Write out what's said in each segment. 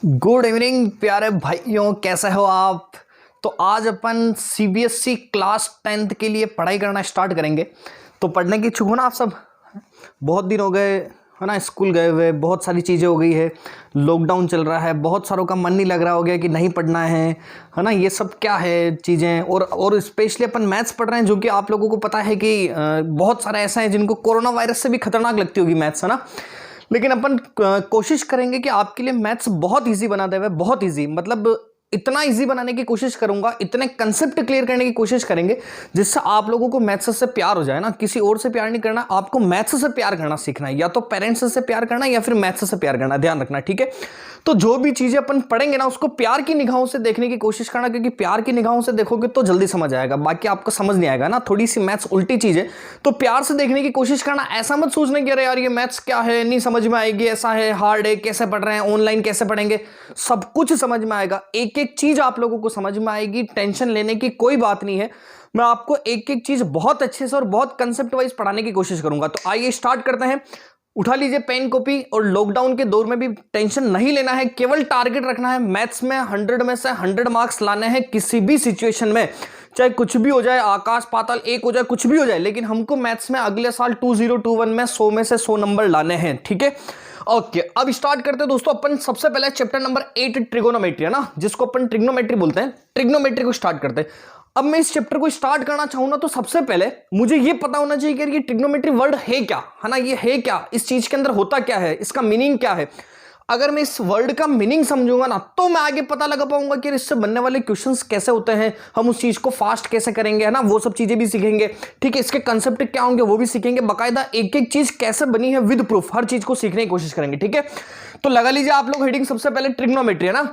Good evening प्यारे भाइयों, कैसे हो आप। तो आज अपन सीबीएसई क्लास 10th के लिए पढ़ाई करना स्टार्ट करेंगे। तो पढ़ने की इच्छुक हो ना आप सब। बहुत दिन हो गए है ना स्कूल गए हुए, बहुत सारी चीज़ें हो गई है, लॉकडाउन चल रहा है, बहुत सारों का मन नहीं लग रहा हो गया कि नहीं पढ़ना है ना। ये सब क्या है चीज़ें। और स्पेशली अपन मैथ्स पढ़ रहे हैं, जो कि आप लोगों को पता है कि बहुत सारे ऐसा है जिनको कोरोना वायरस से भी खतरनाक लगती होगी मैथ्स, है ना। लेकिन अपन कोशिश करेंगे कि आपके लिए मैथ्स बहुत इजी बना दे। बहुत इजी मतलब इतना इजी बनाने की कोशिश करूंगा, इतने कंसेप्ट क्लियर करने की कोशिश करेंगे जिससे आप लोगों को मैथ्स से प्यार हो जाए ना। किसी और से प्यार नहीं करना, आपको मैथ्स से प्यार करना सीखना है। या तो पेरेंट्स से प्यार करना या फिर मैथ्स से प्यार करना, ध्यान रखना, ठीक है। तो जो भी चीजें अपन पढ़ेंगे ना उसको प्यार की निगाहों से देखने की कोशिश करना, क्योंकि प्यार की निगाहों से देखोगे तो जल्दी समझ आएगा, बाकी आपको समझ नहीं आएगा ना। थोड़ी सी मैथ्स उल्टी चीज है, तो प्यार से देखने की कोशिश करना। ऐसा मत सोचने कि अरे यार ये मैथ्स क्या है, नहीं समझ में आएगी, ऐसा है, हार्ड है, कैसे पढ़ रहे हैं, ऑनलाइन कैसे पढ़ेंगे। सब कुछ समझ में आएगा, एक एक चीज आप लोगों को समझ में आएगी। टेंशन लेने की कोई बात नहीं है। मैं आपको एक एक चीज बहुत अच्छे से और बहुत कंसेप्ट वाइज पढ़ाने की कोशिश करूंगा। तो आइए स्टार्ट करते हैं। उठा लीजिए पेन कॉपी। और लॉकडाउन के दौर में भी टेंशन नहीं लेना है, केवल टारगेट रखना है। मैथ्स में 100 में से 100 मार्क्स लाने हैं किसी भी सिचुएशन में, चाहे कुछ भी हो जाए, आकाश पाताल एक हो जाए, कुछ भी हो जाए, लेकिन हमको मैथ्स में अगले साल 2021 में 100 में से 100 नंबर लाने हैं, ठीक है। ओके, अब स्टार्ट करते हैं दोस्तों। अपन सबसे पहले चैप्टर नंबर 8 ट्रिगोनोमेट्री, है ना, जिसको अपन ट्रिग्नोमेट्री बोलते हैं। ट्रिग्नोमेट्री को स्टार्ट करते हैं। अब मैं इस चैप्टर को स्टार्ट करना चाहूं ना, तो सबसे पहले मुझे ये पता होना चाहिए कि ये ट्रिग्नोमेट्री वर्ड है क्या, है ना। ये है क्या, इस चीज के अंदर होता क्या है, इसका मीनिंग क्या है। अगर मैं इस वर्ड का मीनिंग समझूंगा ना, तो मैं आगे पता लगा पाऊंगा कि इससे बनने वाले क्वेश्चंस कैसे होते हैं, हम उस चीज को फास्ट कैसे करेंगे, है ना। वो सब चीजें भी सीखेंगे, ठीक है। इसके कंसेप्ट क्या होंगे वो भी सीखेंगे, बाकायदा एक एक चीज कैसे बनी है विद प्रूफ, हर चीज को सीखने की कोशिश करेंगे, ठीक है। तो लगा लीजिए आप लोग हेडिंग सबसे पहले ट्रिग्नोमेट्री, है ना।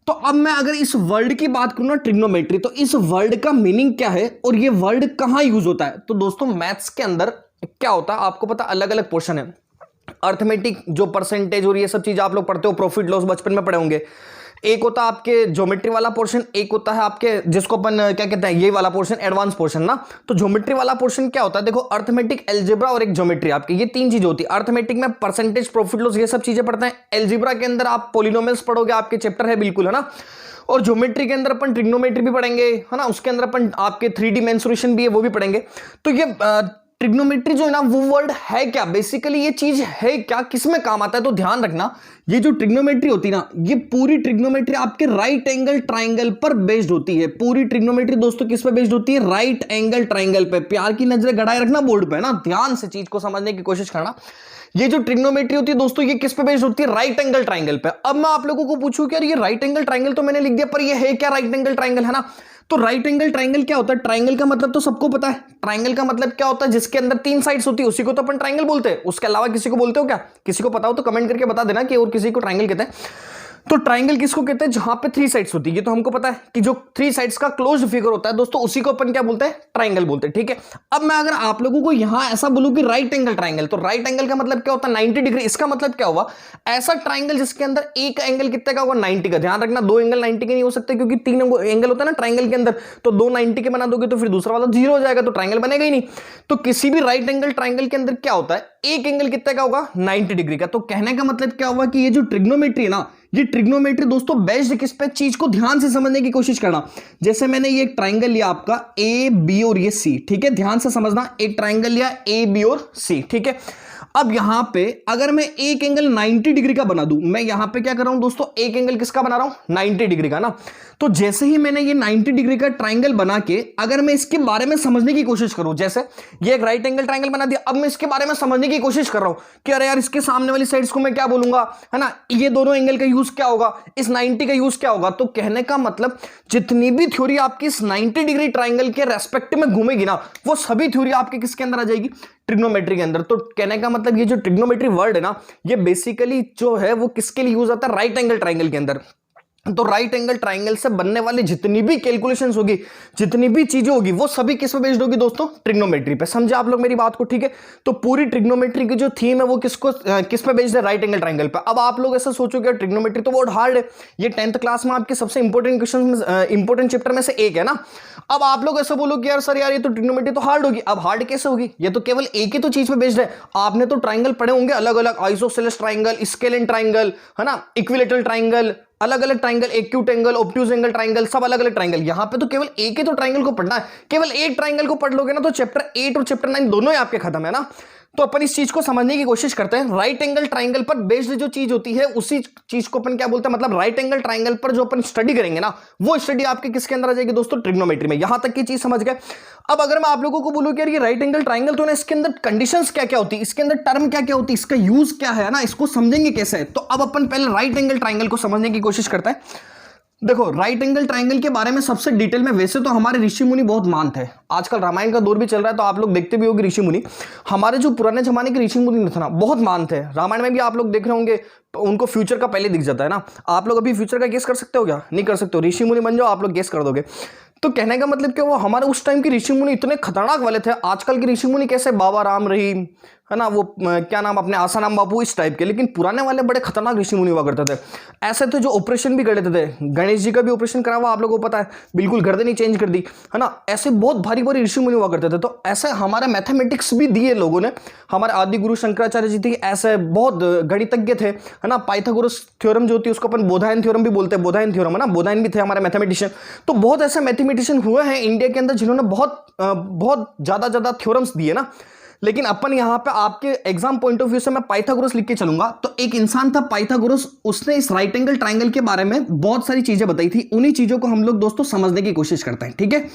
तो अब मैं अगर इस वर्ड की बात करूं ना, ट्रिग्नोमेट्री, तो इस वर्ड का मीनिंग क्या है और ये वर्ड कहां यूज होता है। तो दोस्तों मैथ्स के अंदर क्या होता है आपको पता, अलग अलग पोर्शन है। अर्थमेटिक जो परसेंटेज और ये सब चीज आप लोग पढ़ते हो, प्रॉफिट लॉस बचपन में पढ़े होंगे। एक होता है आपके ज्योमेट्री वाला पोर्शन, एक होता है आपके जिसको अपन क्या कहते हैं, ये वाला पोर्शन एडवांस पोर्शन ना। तो ज्योमेट्री वाला पोर्शन क्या होता है, देखो अर्थमेटिक, एल्जेब्रा और एक ज्योमेट्री, आपके ये तीन चीजें होती है। अर्थमेटिक में परसेंटेज, प्रॉफिट लॉस, ये सब चीजें पढ़ते हैं। एल्जेब्रा के अंदर आप पॉलिनोमियल्स पढ़ोगे, आपके चैप्टर है बिल्कुल, है ना। और ज्योमेट्री के अंदर अपन ट्रिग्नोमेट्री भी पढ़ेंगे, है ना। उसके अंदर अपन आपके 3D मेंसुरेशन भी है, वो भी पढ़ेंगे। तो ये ट्रिग्नोमेट्री जो है ना, वो वर्ड है क्या, बेसिकली ये चीज है क्या, किसमें काम आता है। तो ध्यान रखना, ये जो ट्रिग्नोमेट्री होती है ना, ये पूरी ट्रिग्नोमेट्री आपके राइट एंगल ट्राइंगल पर बेस्ड होती है। पूरी ट्रिग्नोमेट्री दोस्तों किस पे बेस्ड होती है, राइट एंगल ट्राइंगल पे। प्यार की नजरें गड़ाए रखना बोर्ड पे ना, ध्यान से चीज को समझने की कोशिश करना। ये जो ट्रिग्नोमेट्री होती है दोस्तों, ये किस पे बेस्ड होती है, राइट एंगल ट्राइंगल पे। अब मैं आप लोगों को पूछूं कि यार ये राइट एंगल ट्राइंगल तो मैंने लिख दिया, पर ये है क्या राइट एंगल ट्राइंगल, है ना। तो राइट एंगल ट्राइंगल क्या होता है, ट्राइंगल का मतलब तो सबको पता है। ट्राइंगल का मतलब क्या होता है, जिसके अंदर 3 साइड्स होती है उसी को तो अपन ट्राइंगल बोलते हैं। उसके अलावा किसी को बोलते हो क्या, किसी को पता हो तो कमेंट करके बता देना कि और किसी को ट्राइंगल कहते हैं। तो ट्राइंगल किसको कहते हैं, जहां पे 3 साइड्स होती है। ये तो हमको पता है कि जो 3 साइड्स का क्लोज्ड फिगर होता है दोस्तों, उसी को अपन क्या बोलते हैं, ट्राइंगल बोलते हैं, ठीक है। अब मैं अगर आप लोगों को यहां ऐसा बोलूं कि राइट एंगल ट्राइंगल, तो राइट एंगल का मतलब क्या होता है, 90 डिग्री। इसका मतलब क्या हुआ, ऐसा ट्राइंगल जिसके अंदर एक एंगल कितने का होगा, 90 का। ध्यान रखना, 2 एंगल 90 के नहीं हो सकते, क्योंकि 3 एंगल होता है ना ट्राइंगल के अंदर। तो 2 90 के बना दोगे तो फिर दूसरा वाला 0 हो जाएगा, तो ट्राइंगल बनेगा ही नहीं। तो किसी भी राइट एंगल ट्राइंगल के अंदर क्या होता है, एक एंगल कितने का होगा, 90 डिग्री का। तो कहने का मतलब क्या हुआ कि ये जो ट्रिग्नोमेट्री है ना, ये ट्रिग्नोमेट्री दोस्तों बेस्ड किस पे, चीज को ध्यान से समझने की कोशिश करना। जैसे मैंने ये एक ट्राइंगल लिया आपका ए बी और ये सी, ठीक है, ध्यान से समझना। एक ट्राइंगल लिया ए बी और सी, ठीक है। अब यहां पे अगर मैं एक एंगल 90 डिग्री का बना दूं, मैं यहां पे क्या कर रहा हूं दोस्तों, एक एंगल किसका बना रहा हूं, 90 डिग्री का ना। तो जैसे ही मैंने ये 90 डिग्री का ट्राइंगल बना के अगर मैं इसके बारे में समझने की कोशिश करूं, जैसे ये एक राइट एंगल ट्राइंगल बना दिया, अब मैं इसके बारे में समझने की कोशिश कर रहा हूं कि अरे यार इसके सामने वाली साइड्स को मैं क्या बोलूंगा, है ना, ये दोनों एंगल का यूज क्या होगा, इस 90 का यूज क्या होगा। तो कहने का मतलब जितनी भी थ्योरी आपकी इस 90 डिग्री ट्राइंगल के रेस्पेक्ट में घूमेगी ना, वो सभी थ्योरी आपके किसके अंदर आ जाएगी, ट्रिग्नोमेट्री के अंदर। तो कहने का मतलब ये जो ट्रिग्नोमेट्री वर्ड है ना, ये बेसिकली जो है वो किसके लिए यूज आता है, राइट एंगल ट्राइंगल के अंदर। तो राइट एंगल ट्राइंगल से बनने वाली जितनी भी कैलकुलेशंस होगी, जितनी भी चीजें होगी, वो सभी किस पे बेस्ड होगी दोस्तों, ट्रिग्नोमेट्री पे। समझे आप लोग मेरी बात को, ठीक है। तो पूरी ट्रिग्नोमेट्री की जो थीम है वो किस पे बेस्ड है, राइट एंगल ट्राइंगल पे। अब आप लोग ऐसा सोचोगे ट्रिग्नोमेट्री तो बहुत हार्ड है, ये 10th क्लास में आपके सबसे इंपॉर्टेंट क्वेश्चन, इंपॉर्टेंट चैप्टर में से एक है ना। अब आप लोग ऐसा बोलो कि यार सर यार ये तो ट्रिग्नोमेट्री तो हार्ड होगी। अब हार्ड कैसे होगी, ये तो केवल एक ही तो चीज पे बेस्ड है। आपने तो ट्राइंगल पढ़े होंगे अलग अलग, आइसोसेलेस ट्राइंगल, स्केलेन ट्राइंगल, है ना, इक्विलेटरल ट्राइंगल, अलग अलग triangle, acute angle, obtuse angle, triangle, सब अलग अलग ट्राइंगल। यहां पे तो केवल एक ही तो ट्राइंगल को पढ़ना है, केवल एक ट्राइंगल को पढ़ लोगे ना तो चैप्टर 8 और चैप्टर 9 दोनों ही आपके खत्म है ना। तो अपन इस चीज को समझने की कोशिश करते हैं। राइट एंगल ट्राइंगल पर बेस्ड जो चीज होती है उसी चीज को अपन क्या बोलते हैं, मतलब राइट एंगल ट्राइंगल पर जो अपन स्टडी करेंगे ना वो स्टडी आपके किसके अंदर आ जाएगी दोस्तों, ट्रिग्नोमेट्री में। यहां तक की चीज समझ गए। अब अगर मैं आप लोगों को बोलूं कि यार ये राइट एंगल ट्राइंगल तो ना इसके अंदर कंडीशंस क्या क्या होती है, इसके अंदर टर्म क्या क्या होती है, इसका यूज क्या है ना, इसको समझेंगे कैसे। तो अब अपन पहले राइट एंगल ट्राइंगल को समझने की कोशिश करते हैं। देखो राइट एंगल ट्राइंगल के बारे में सबसे डिटेल में वैसे तो हमारे ऋषि मुनि बहुत मानते हैं। आजकल रामायण का दौर भी चल रहा है तो आप लोग देखते भी होंगे ऋषि मुनि, हमारे जो पुराने जमाने के ऋषि मुनि थे ना बहुत मानते हैं। रामायण में भी आप लोग देख रहे होंगे उनको फ्यूचर का पहले दिख जाता है ना। आप लोग अभी फ्यूचर का गेस कर सकते हो क्या, नहीं कर सकते हो। ऋषि मुनि बन जाओ, आप लोग गेस कर दोगे। तो कहने का मतलब कि वो हमारे उस टाइम के ऋषि मुनि इतने खतरनाक वाले थे। आजकल के ऋषि मुनि कैसे बाबा राम रहीम है ना, वो क्या नाम अपने आसाराम बापू इस टाइप के, लेकिन पुराने वाले बड़े खतरनाक ऋषि मुनि हुआ करते थे। ऐसे थे जो ऑपरेशन भी कर लेते थे। गणेश जी का भी ऑपरेशन करा हुआ आप लोगों को पता है, बिल्कुल गर्दन ही चेंज कर दी है ना। ऐसे बहुत भारी भारी ऋषि मुनि हुआ करते थे। तो ऐसे हमारे मैथमेटिक्स भी दिए लोगों ने। हमारे आदि गुरु शंकराचार्य जी थे, ऐसे बहुत गणितज्ञ थे है ना। पाइथागोरस थ्योरम जो होती है उसको अपन बोधायन थ्योरम भी बोलते हैं, बोधायन थ्योरम है ना, बोधायन भी थे हमारे मैथमेटिशियन। तो बहुत ऐसे मैथमेटिशियन हुए हैं इंडिया के अंदर जिन्होंने बहुत ज्यादा थ्योरम्स दिए ना। लेकिन अपन यहां पे आपके एग्जाम पॉइंट ऑफ व्यू से मैं पाइथागोरस लिख के चलूंगा। तो एक इंसान था पाइथागोरस, उसने इस राइट एंगल ट्राइंगल के बारे में बहुत सारी चीजें बताई थी। उन्हीं चीजों को हम लोग दोस्तों समझने की कोशिश करते हैं, ठीक है।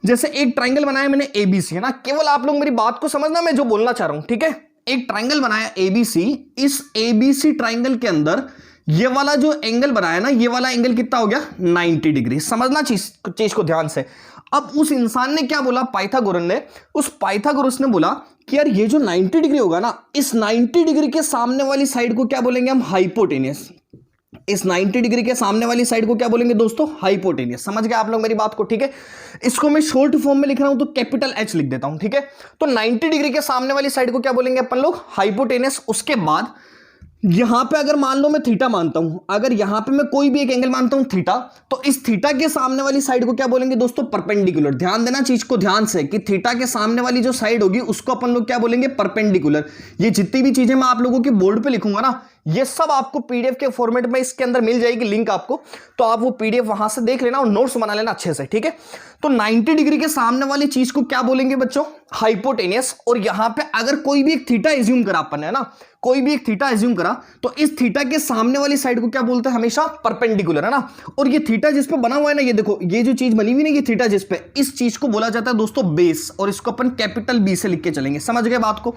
जैसे एक ट्राइंगल बनाया मैंने एबीसी है ना, केवल आप लोग मेरी बात को समझना, मैं जो बोलना चाह रहा हूं, ठीक है। एक ट्राइंगल बनाया एबीसी, इस एबीसी ट्राइंगल के अंदर ये वाला जो एंगल बनाया ना, ये वाला एंगल कितना हो गया 90 डिग्री। समझना चीज को ध्यान से। अब उस इंसान ने क्या बोला, पाइथागोरस ने, उस पाइथागोरस ने बोला कि यार ये जो 90 डिग्री होगा ना, इस 90 डिग्री के सामने वाली साइड को क्या बोलेंगे हम, हाइपोटेनियस। इस 90 डिग्री के सामने वाली साइड को क्या बोलेंगे दोस्तों, हाइपोटेनियस। समझ गए आप लोग मेरी बात को, ठीक है। इसको मैं शॉर्ट फॉर्म में लिख रहा हूं तो कैपिटल एच लिख देता हूं, ठीक है। तो 90 डिग्री के सामने वाली साइड को क्या बोलेंगे अपन लोग, हाइपोटेनियस। उसके बाद यहां पे अगर मान लो मैं थीटा मानता हूं, अगर यहां पे मैं कोई भी एक एंगल मानता हूं थीटा, तो इस थीटा के सामने वाली साइड को क्या बोलेंगे दोस्तों, परपेंडिकुलर। ध्यान देना चीज को ध्यान से कि थीटा के सामने वाली जो साइड होगी उसको अपन लोग क्या बोलेंगे, परपेंडिकुलर। ये जितनी भी चीजें मैं आप लोगों के बोर्ड पे लिखूंगा ना, ये सब आपको पीडीएफ के फॉर्मेट में इसके अंदर मिल जाएगी लिंक आपको, तो आप वो पीडीएफ वहां से देख लेना और नोट्स बना लेना अच्छे से, ठीक है। तो 90 डिग्री के सामने वाली चीज को क्या बोलेंगे बच्चों, हाइपोटेनियस। और यहां पे अगर कोई भी एक थीटा एज्यूम करा अपन है ना, कोई भी एक थीटा एज्यूम करा, तो इस थीटा के सामने वाली साइड को क्या बोलते हैं, हमेशा परपेंडिकुलर है ना। और ये थीटा जिस पे बना हुआ है ना, ये देखो ये जो चीज बनी हुई ना, ये थीटा जिस पे, इस चीज को बोला जाता है दोस्तों बेस, और इसको अपन कैपिटल बी से लिख के चलेंगे। समझ गए बात को।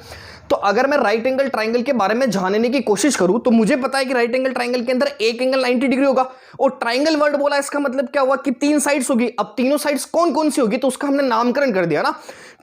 तो अगर मैं राइट एंगल ट्राइंगल के बारे में जानने की कोशिश करूं तो मुझे पता है कि राइट एंगल ट्राइंगल के अंदर एक एंगल 90 डिग्री होगा। और ट्राइंगल वर्ड बोला, इसका मतलब क्या हुआ कि 3 साइड्स होगी। अब तीनों साइड्स कौन कौन सी होगी, तो उसका हमने नामकरण कर दिया ना,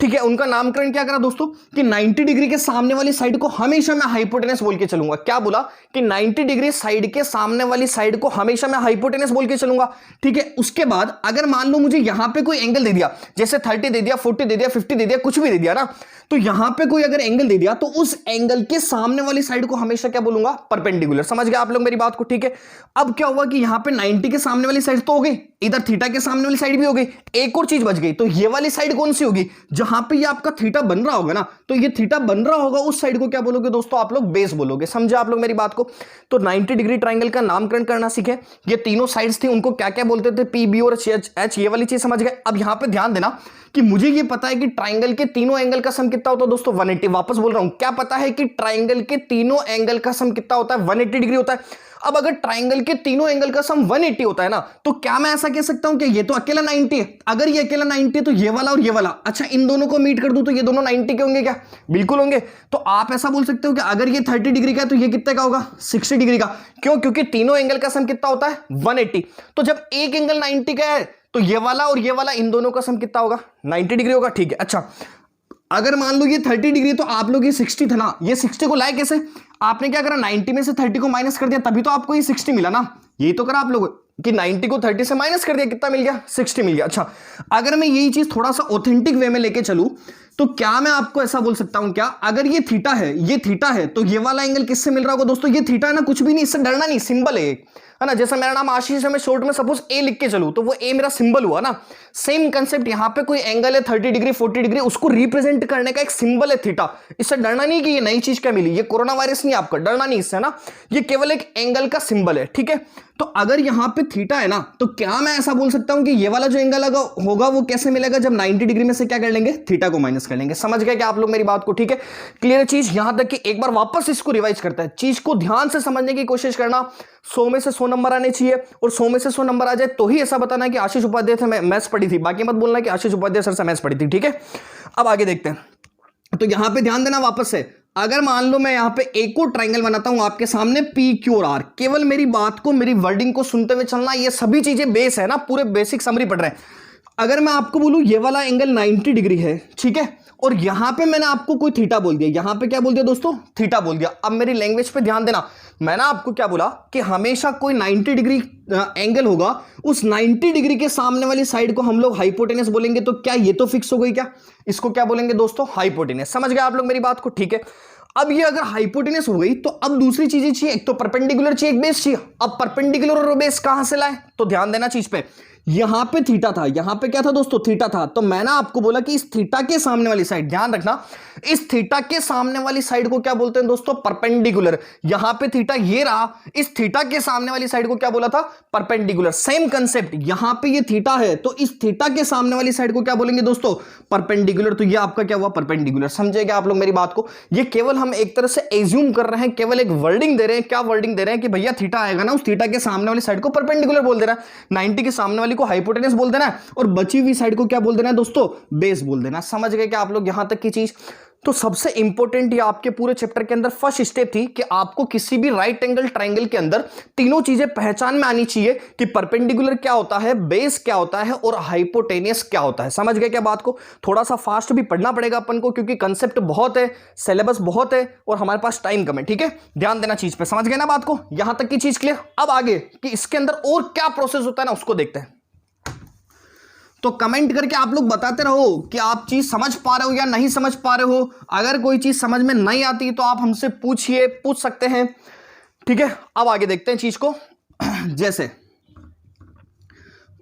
ठीक है। उनका नामकरण क्या करा दोस्तों कि 90 डिग्री के सामने वाली साइड को हमेशा मैं हाइपोटेनस बोल के चलूंगा। क्या बोला कि 90 डिग्री साइड के सामने वाली साइड को हमेशा मैं हाइपोटेनस बोल के चलूंगा, ठीक है। उसके बाद अगर मान लो मुझे यहां पे कोई एंगल दे दिया, जैसे 30 दे दिया, 40 दे दिया, 50 दे दिया, कुछ भी दे दिया ना, तो यहां पे कोई अगर एंगल दे दिया तो उस एंगल के सामने वाली साइड को हमेशा क्या बोलूंगा, परपेंडिकुलर। समझ गए आप लोग मेरी बात को, ठीक है। अब क्या हुआ कि यहां पे 90 के सामने वाली साइड तो हो गई, इधर थीटा के सामने वाली साइड भी हो गई, एक और चीज बच गई। तो ये वाली साइड कौन सी होगी, जहां पे ये आपका थीटा बन रहा होगा ना, तो ये थीटा बन रहा होगा उस साइड को क्या बोलोगे दोस्तों, आप लोग बेस बोलोगे। समझे आप लोग मेरी बात को। तो 90 डिग्री ट्राइंगल का नामकरण करना सीखे। ये तीनों साइड्स थी, उनको क्या क्या बोलते थे, पी, बी और एच, ये वाली चीज समझ गए। अब यहां पे ध्यान देना कि मुझे ये पता है कि ट्राइंगल के तीनों एंगल का सम कितना होता है दोस्तों, 180। वापस बोल रहा हूं, क्या पता है कि ट्राइंगल के तीनों एंगल का सम कितना होता है, 180 डिग्री होता है। अब अगर ट्राइंगल के तीनों एंगल का सम 180 होता है ना, तो क्या मैं ऐसा कह सकता हूं कि ये तो अकेला 90 है। अगर ये अकेला 90 है तो ये वाला और ये वाला, अच्छा इन दोनों को मीट कर दूं तो ये दोनों 90 के होंगे क्या, बिल्कुल होंगे। तो आप ऐसा बोल सकते हो कि अगर ये 30 डिग्री का है तो ये कितने का होगा, 60 डिग्री का। क्यों, क्योंकि तीनों एंगल का सम कितना होता है, 180। तो जब एक एंगल 90 का है तो ये वाला और ये वाला, इन दोनों का सम कितना होगा, 90 डिग्री होगा, ठीक है। अच्छा अगर मान लो ये 30 डिग्री, तो आप लोग ये 60 था ना, ये 60 को लाए कैसे, आपने क्या करा, 90 में से 30 को माइनस कर दिया, तभी तो आपको ये 60 मिला ना। यही तो करा आप लोग कि 90 को 30 से माइनस कर दिया, कितना मिल गया, 60 मिल गया। अच्छा अगर मैं यही चीज थोड़ा सा ऑथेंटिक वे में लेके चलूं तो क्या मैं आपको ऐसा बोल सकता हूं, क्या अगर ये थीटा है, ये थीटा है, तो ये वाला एंगल किससे मिल रहा होगा दोस्तों, ये थीटा है ना, कुछ भी नहीं, इससे डरना नहीं, सिंबल है ना। जैसे मेरा नाम आशीष है, मैं शॉर्ट में सपोज ए लिख के चलूं तो वो ए मेरा सिंबल हुआ ना। सेम कंसेप्ट, यहां पे कोई एंगल है 30 डिग्री 40 डिग्री, उसको रिप्रेजेंट करने का एक सिंबल है थीटा। इससे डरना नहीं कि ये नई चीज क्या मिली, ये कोरोना वायरस नहीं, आपका डरना नहीं इससे ना, ये केवल एक एंगल का सिंबल है, ठीक है। तो अगर यहां पे थीटा है ना, तो क्या मैं ऐसा बोल सकता हूं कि ये वाला जो एंगल होगा वो कैसे मिलेगा, जब 90 डिग्री में से क्या कर लेंगे, थीटा को माइनस कर लेंगे। समझ गए क्या आप लोग मेरी बात को? ठीक है, क्लियर चीज यहां तक कि एक बार वापस इसको रिवाइज करता है, चीज को ध्यान से समझने की कोशिश करना। 100 में से 100 नंबर आने चाहिए, और 100 में से 100 नंबर आ जाए तो ही ऐसा बताना है कि आशीष उपाध्याय से मैथ्स पढ़ी थी, बाकी मत बोलना कि आशीष उपाध्याय सर से मैथ्स पढ़ी थी। ठीक है, अब आगे देखते हैं। तो यहां पे ध्यान देना वापस से, अगर मान लो मैं यहां पे एक और ट्राइंगल बनाता हूं आपके सामने पी क्यू और आर, केवल मेरी बात को, मेरी वर्डिंग को सुनते हुए चलना, ये सभी चीजें बेस है ना, पूरे बेसिक समरी पढ़ रहे हैं। अगर मैं आपको बोलूं ये वाला एंगल 90 डिग्री है, ठीक है, और यहां पे मैंने आपको कोई थीटा बोल दिया, यहां पे क्या बोल दिया दोस्तों, थीटा बोल दिया। अब मेरी लैंग्वेज पे ध्यान देना, मैंने आपको क्या बोला कि हमेशा कोई 90 डिग्री एंगल होगा, उस 90 डिग्री के सामने वाली साइड को हम लोग हाइपोटेनस बोलेंगे। तो क्या ये तो फिक्स हो गई क्या, इसको क्या बोलेंगे दोस्तों, हाइपोटेनस। समझ गए आप लोग मेरी बात को? ठीक है, अब ये अगर हाइपोटेनस हो गई तो अब दूसरी चीजें चाहिए, एक तो परपेंडिकुलर चाहिए, एक बेस चाहिए। अब परपेंडिकुलर और बेस कहां से लाए, तो ध्यान देना चीज पे, यहां पे थीटा था, यहां पे क्या था दोस्तों, थीटा था। तो मैंने आपको बोला कि इस थीटा के सामने वाली साइड, ध्यान रखना, इस थीटा के सामने वाली साइड को क्या बोलते हैं दोस्तों, परपेंडिकुलर। यहां पे थीटा ये रहा, इस थीटा के सामने वाली साइड को क्या बोला था, परपेंडिकुलर। सेम कंसेप्ट, यहां पे ये थीटा है तो इस थीटा के सामने वाली साइड को क्या बोलेंगे दोस्तों, परपेंडिकुलर। तो ये आपका क्या हुआ, परपेंडिकुलर। समझेगा आप लोग मेरी बात को? ये केवल हम एक तरह से एज्यूम कर रहे हैं, केवल एक वर्डिंग दे रहे हैं। क्या वर्डिंग दे रहे हैं कि भैया थीटा आएगा ना, उस थीटा के सामने वाली साइड को परपेंडिकुलर बोल दे रहा है, 90 के सामने वाली को हाइपोटेनस बोल देना है, और बची हुई साइड को क्या बोल देना है दोस्तों, बेस बोल देना। समझ गए क्या आप लोग यहां तक की चीज? तो सबसे इंपॉर्टेंट ये आपके पूरे चैप्टर के अंदर फर्स्ट स्टेप थी कि आपको किसी भी राइट एंगल ट्राइंगल के अंदर तीनों चीजें पहचान में आनी चाहिए कि परपेंडिकुलर क्या होता है, बेस क्या होता है, और हाइपोटेनियस क्या होता है। समझ गए क्या बात को? थोड़ा सा फास्ट भी पढ़ना पड़ेगा अपन को, क्योंकि कंसेप्ट बहुत है, सिलेबस बहुत है, और हमारे पास टाइम कम है। ठीक है, ध्यान देना चीज पे। समझ गए ना बात को? यहां तक की चीज क्लियर। अब आगे कि इसके अंदर और क्या प्रोसेस होता है ना, उसको देखते हैं। तो कमेंट करके आप लोग बताते रहो कि आप चीज समझ पा रहे हो या नहीं समझ पा रहे हो। अगर कोई चीज समझ में नहीं आती तो आप हमसे पूछ सकते हैं। ठीक है, अब आगे देखते हैं चीज को। जैसे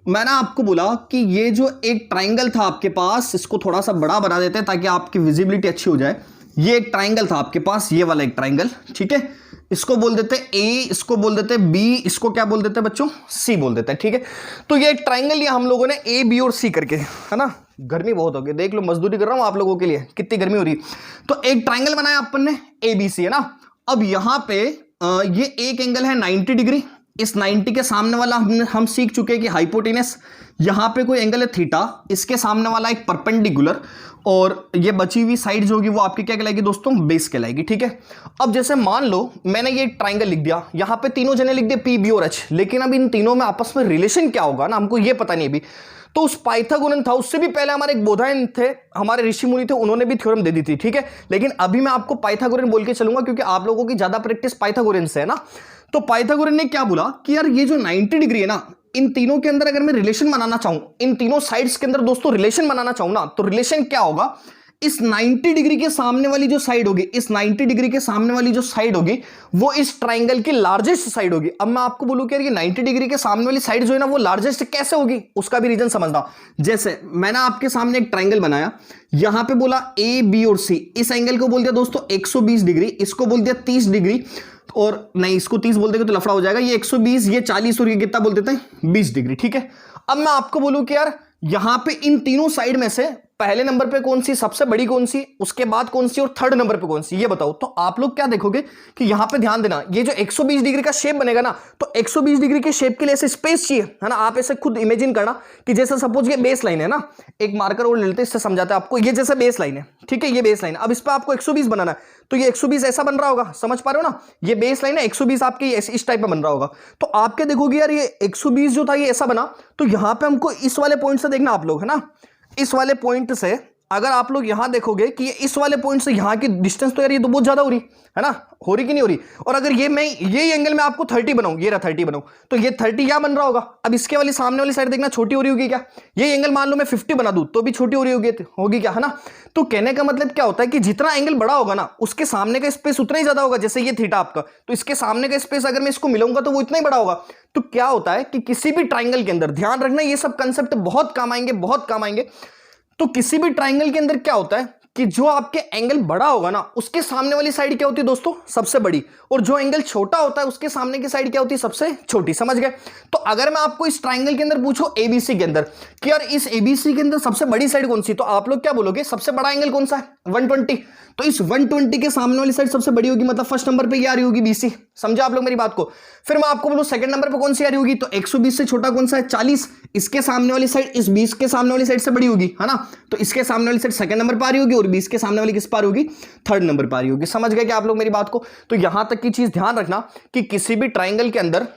मैंने आपको बोला कि ये जो एक ट्राइंगल था आपके पास, इसको थोड़ा सा बड़ा बना देते हैं ताकि आपकी विजिबिलिटी अच्छी हो जाए। ये एक ट्राइंगल था आपके पास, ये वाला एक ट्राइंगल, ठीक है, इसको बोल देते हैं ए, इसको बोल देते हैं बी, इसको क्या बोल देते हैं बच्चों, सी बोल देते हैं। ठीक है, तो ये एक ट्राइंगल लिया हम लोगों ने ए, बी और सी करके, है ना। गर्मी बहुत हो गई, देख लो, मजदूरी कर रहा हूं आप लोगों के लिए, कितनी गर्मी हो रही है। तो एक ट्राइंगल बनाया अपन ने ए बी सी, है ना। अब यहां पे ये एक एंगल है 90 डिग्री, इस 90 के सामने वाला हम सीख चुके हैं कि हाइपोटेनस। यहां पे कोई एंगल है थीटा, इसके सामने वाला एक परपेंडिकुलर, और ये बची हुई साइड जो होगी वो आपकी क्या कहलाएगी दोस्तों, बेस कहलाएगी। ठीक है, अब जैसे मान लो मैंने ये ट्राइंगल लिख दिया, यहां पे तीनों जने लिख दिए पी, बी और एच, लेकिन अब इन तीनों में आपस में रिलेशन क्या होगा ना, हमको ये पता नहीं अभी। तो उस पाइथागोरन था, उससे भी पहले हमारे एक बोधायन थे, हमारे ऋषि मुनि थे, उन्होंने भी थ्योरम दे दी थी। ठीक है, लेकिन अभी मैं आपको पाइथागोरन बोल के चलूंगा, क्योंकि आप लोगों की ज्यादा प्रैक्टिस पाइथागोरन से है ना। तो पाइथागोरन ने क्या बोला कि यार ये जो 90 डिग्री है ना, इन तीनों के अंदर अगर मैं रिलेशन बनाना चाहूं, इन तीनों साइड्स के अंदर दोस्तों रिलेशन बनाना चाहूं ना, तो रिलेशन क्या होगा, इस 90 डिग्री के सामने वाली जो साइड होगी, इस 90 डिग्री के सामने वाली जो साइड होगी वो इस ट्राइंगल की लार्जेस्ट साइड होगी। अब मैं आपको बोलूं कि यार ये 90 डिग्री के सामने वाली साइड जो है ना, वो लार्जेस्ट कैसे होगी, उसका भी रीजन समझना। जैसे मैंने आपके सामने एक ट्राइंगल बनाया, यहां पे बोला ए, बी और सी, इस एंगल को बोल दिया दोस्तों 120 डिग्री, इसको बोल दिया 30 डिग्री, और नहीं, इसको 30 बोल देंगे तो लफड़ा हो जाएगा, ये 120, ये 40 और ये कितना बोल देते हैं 20 डिग्री। ठीक है, अब मैं आपको बोलूं कि यार यहां पे इन तीनों साइड में से पहले नंबर पे कौन सी सबसे बड़ी, कौन सी, उसके बाद कौन सी, और थर्ड नंबर पे कौन सी, ये बताओ। तो आप लोग क्या देखोगे कि यहां पे ध्यान देना, ये जो 120 डिग्री का शेप बनेगा ना, तो 120 डिग्री के शेप के लिए ऐसे स्पेस चाहिए, है ना। आप ऐसे खुद इमेजिन करना कि जैसे सपोज ये बेस लाइन है ना, एक मार्कर और लेते इससे समझाते हैं आपको, ये जैसे बेस लाइन है, ठीक है, ये बेस लाइन। अब इस पर आपको 120 बनाना है, तो ये 120 ऐसा बन रहा होगा, समझ पा रहे हो ना, ये बेस लाइन है, 120 आपके इस टाइप में बन रहा होगा। तो आपके देखोगे यार ये 120 जो था ये ऐसा बना, तो यहां पे हमको इस वाले पॉइंट से देखना आप लोग, है ना, इस वाले पॉइंट से अगर आप लोग यहां देखोगे कि ये इस वाले पॉइंट से यहां की डिस्टेंस तो यार ये तो बहुत ज्यादा हो रही है ना, हो रही कि नहीं हो रही। और अगर ये मैं ये एंगल में आपको 30 बनाऊं, ये रहा 30 बनाऊं, तो ये 30 क्या बन रहा होगा, अब इसके वाली सामने वाली साइड देखना छोटी हो रही होगी क्या, ये एंगल मान लो मैं 50 बना दूं तो भी छोटी हो रही होगी क्या, है ना। तो कहने का मतलब क्या होता है कि जितना एंगल बड़ा होगा ना, उसके सामने का स्पेस उतना ही ज्यादा होगा। जैसे ये थीटा आपका, तो इसके सामने का स्पेस अगर मैं इसको मिलाऊंगा तो वो इतना ही बड़ा होगा। तो क्या होता है कि किसी भी ट्राइंगल के अंदर, ध्यान रखना ये सब कंसेप्ट बहुत काम आएंगे, बहुत काम आएंगे। तो किसी भी ट्राइंगल के अंदर क्या होता है कि जो आपके एंगल बड़ा होगा ना उसके सामने वाली साइड क्या होती है दोस्तों, सबसे बड़ी, और जो एंगल छोटा होता है उसके सामने की साइड क्या होती है, सबसे छोटी। समझ गए? तो अगर मैं आपको इस ट्राइंगल के अंदर पूछूं एबीसी के अंदर कि यार इस एबीसी के अंदर सबसे बड़ी साइड कौन सी, तो आप लोग क्या बोलोगे, सबसे बड़ा एंगल कौन सा है, 120। तो इस 120 के सामने वाली साइड सबसे बड़ी होगी, मतलब फर्स्ट नंबर पे ये आ रही होगी बीसी। समझा आप लोग मेरी बात को? फिर मैं आपको बोलूं सेकंड नंबर पे कौन सी आ रही होगी, तो 120 से छोटा कौन सा है, 40। इसके सामने वाली साइड इस 20 के सामने वाली साइड से बड़ी होगी, है ना? तो इसके सामने वाली साइड सेकंड नंबर पर आ रही होगी और 20 के सामने वाली किस पर आ रही होगी, थर्ड नंबर पर आ रही होगी। समझ गए क्या आप लोग मेरी बात को? तो यहां तक की चीज ध्यान रखना कि किसी भी ट्राइंगल के अंदर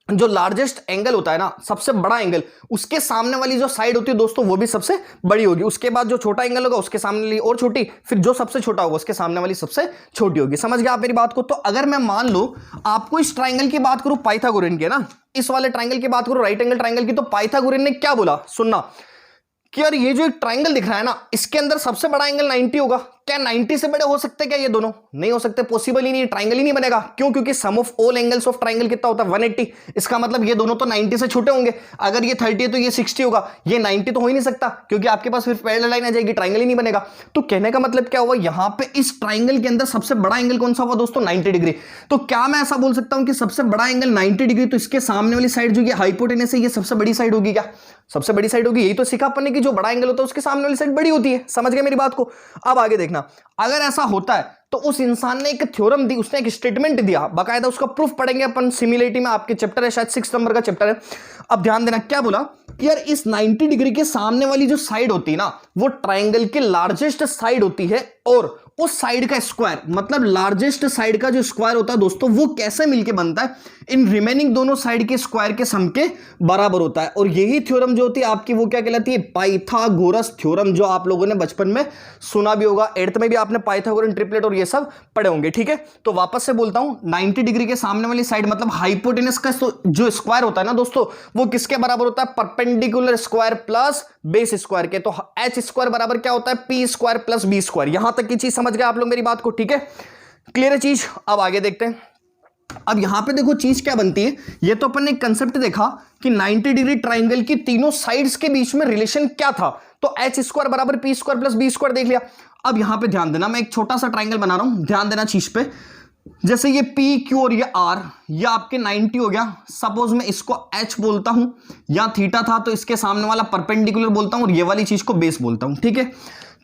जो लार्जेस्ट एंगल होता है ना, सबसे बड़ा एंगल, उसके सामने वाली जो साइड होती है दोस्तों वो भी सबसे बड़ी होगी। उसके बाद जो छोटा एंगल होगा उसके सामने वाली और छोटी, फिर जो सबसे छोटा होगा उसके सामने वाली सबसे छोटी होगी। समझ गए आप मेरी बात को? तो अगर मैं मान लो आपको इस ट्राइंगल की बात करूं, पाइथागोरन की ना, इस वाले ट्राइंगल की बात करूं, राइट एंगल ट्राइंगल की, तो पाइथागोरन ने क्या बोला, सुनना कि यार ये जो एक ट्राइंगल दिख रहा है ना, इसके अंदर सबसे बड़ा एंगल 90 होगा। क्या 90 से बड़े हो सकते हैं क्या ये दोनों? नहीं हो सकते, पॉसिबल ही नहीं, ट्राइंगल ही नहीं बनेगा। क्यों? क्योंकि sum of all angles of triangle कितना होता है, 180। इसका मतलब ये दोनों तो 90 से छोटे होंगे। अगर ये 30 है तो ये 60 होगा, ये 90 तो हो ही नहीं सकता, क्योंकि आपके पास फिर पैरेलल लाइन आ जाएगी, ट्राइंगल ही नहीं बनेगा। तो कहने का मतलब क्या हुआ, यहां पे इस ट्राइंगल के अंदर सबसे बड़ा एंगल कौन सा हुआ दोस्तों, 90 डिग्री। तो क्या मैं ऐसा बोल सकता हूं कि सबसे बड़ा एंगल 90 डिग्री, तो इसके सामने वाली साइड जो ये हाइपोटेनस है ये सबसे बड़ी साइड होगी क्या? सबसे बड़ी साइड होगी। यही तो सीखा अपन ने कि जो बड़ा एंगल होता है उसके सामने वाली साइड बड़ी होती है। समझ गए मेरी बात को? अब आगे देखना, अगर ऐसा होता है तो उस इंसान ने एक थ्योरम दी, उसने एक स्टेटमेंट दिया, बाकायदा उसका प्रूफ पढ़ेंगे अपन सिमिलरिटी में, आपके चैप्टर है शायद 6 नंबर का चैप्टर है। अब ध्यान देना, क्या बोला कि यार इस 90 डिग्री के सामने वाली जो साइड होती है ना वो ट्राइंगल की लार्जेस्ट साइड होती है, और उस साइड का स्क्वायर, मतलब लार्जेस्ट साइड का जो स्क्वायर होता है दोस्तों वो कैसे मिलके बनता है, इन रिमेनिंग दोनों साइड के स्क्वायर के सम के बराबर होता है। और यही थ्योरम जो होती है आपकी वो क्या कहलाती है, पाइथागोरस थ्योरम, जो आप लोगों ने बचपन में सुना भी होगा, 8th में भी आपने पाइथागोरन ट्रिपलेट और ये सब पढ़े होंगे। ठीक है, तो वापस से बोलता हूं, 90 डिग्री के सामने वाली साइड मतलब हाइपोटेनस का जो स्क्वायर होता है ना दोस्तों वो किसके बराबर होता है, perpendicular square plus base square के। तो एच स्क्वायर बराबर क्या होता है, P square plus B square. यहां तक की चीज समझ गए आप लोग मेरी बात को? ठीक है, क्लियर है चीज? अब आगे देखते हैं। अब यहां पे देखो चीज क्या बनती है, ये तो अपन ने एक कंसेप्ट देखा कि 90 डिग्री ट्राइंगल की तीनों साइड्स के बीच में रिलेशन क्या था, तो एच स्क्वायर बराबर P square plus B square देख लिया। अब यहां पे ध्यान देना, मैं एक छोटा सा ट्राइंगल बना रहा हूं, ध्यान देना चीज पे। जैसे ये P Q और ये R, ये आपके 90 हो गया। सपोज मैं इसको H बोलता हूं, या थीटा था तो इसके सामने वाला परपेंडिकुलर बोलता हूं और ये वाली चीज को बेस बोलता हूं। ठीक है,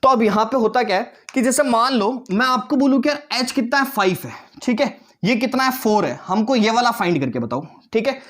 तो अब यहां पे होता क्या है कि जैसे मान लो मैं आपको बोलूं कि यार H कितना है, 5 है। ठीक है, ये कितना है, 4 है। हमको ये वाला फाइंड करके बताओ। ठीक है,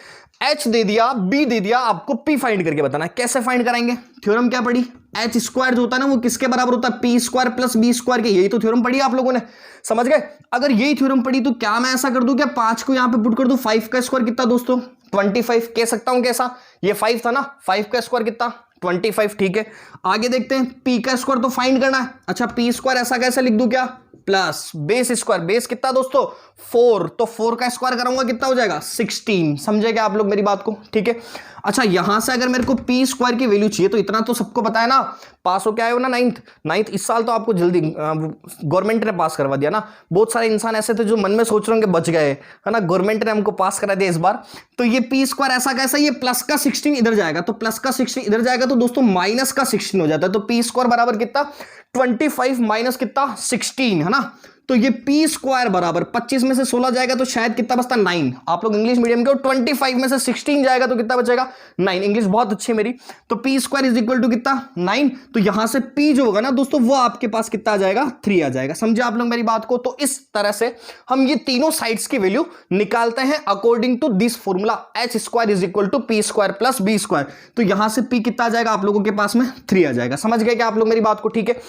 H दे दिया, B दे दिया, आपको P फाइंड करके बताना है। कैसे फाइंड कराएंगे? थ्योरम क्या पढ़ी, एच स्क्वायर जो होता है ना वो किसके बराबर होता है, P square plus B square के। यही तो थ्योरम पढ़ी आप लोगों ने, समझ गए? अगर यही थ्योरम पढ़ी तो क्या मैं ऐसा कर दूं, क्या 5 को यहां पे पुट कर दूं, 5 का स्क्वायर कितना दोस्तों, 25 कह सकता हूं। कैसा, ये 5 था ना, 5 का स्क्वायर कितना, 25। ठीक है, आगे देखते हैं, पी का स्क्वायर तो फाइंड करना है। अच्छा, पी स्क्वायर ऐसा कैसे लिख दूं, क्या प्लस बेस स्क्वायर, बेस कितना दोस्तों 4, तो 4 का स्क्वायर करूंगा कितना हो जाएगा 16। समझे क्या आप लोग मेरी बात को? ठीक है, अच्छा यहां से अगर मेरे को पी स्क्वायर की वैल्यू चाहिए तो इतना तो सबको पता है ना, पास हो क्या आए हो ना, 9th इस साल तो आपको जल्दी गवर्नमेंट ने पास करवा दिया ना। बहुत सारे इंसान ऐसे थे जो मन में सोच रहे होंगे बच गए, है ना, गवर्नमेंट ने हमको पास करा दिया इस बार। तो ये पी स्क्वायर ऐसा कैसा, ये प्लस का 16 इधर जाएगा, तो प्लस का 16 इधर जाएगा तो दोस्तों माइनस का 16 हो जाता है। तो पी स्क्वायर बराबर कितना, 25 माइनस कितना 16, है ना। तो ये पी स्क्वायर बराबर 25 में से 16 जाएगा तो शायद कितना बचता 9। आप लोग इंग्लिश मीडियम के हो, 25 में से 16 जाएगा तो कितना बचेगा 9। इंग्लिश बहुत अच्छी है मेरी। तो P square is equal to कितना 9। तो यहां से पी जो होगा ना दोस्तों वो आपके पास कितना आ जाएगा 3 आ जाएगा। समझे आप लोग मेरी बात को? तो इस तरह से हम ये तीनों साइड्स की वैल्यू निकालते हैं according to this formula, H square is equal to P square plus B square. तो यहां से पी कितना आ जाएगा आप लोगों के पास में 3 आ जाएगा। समझ गए क्या आप लोग मेरी बात को? ठीक है,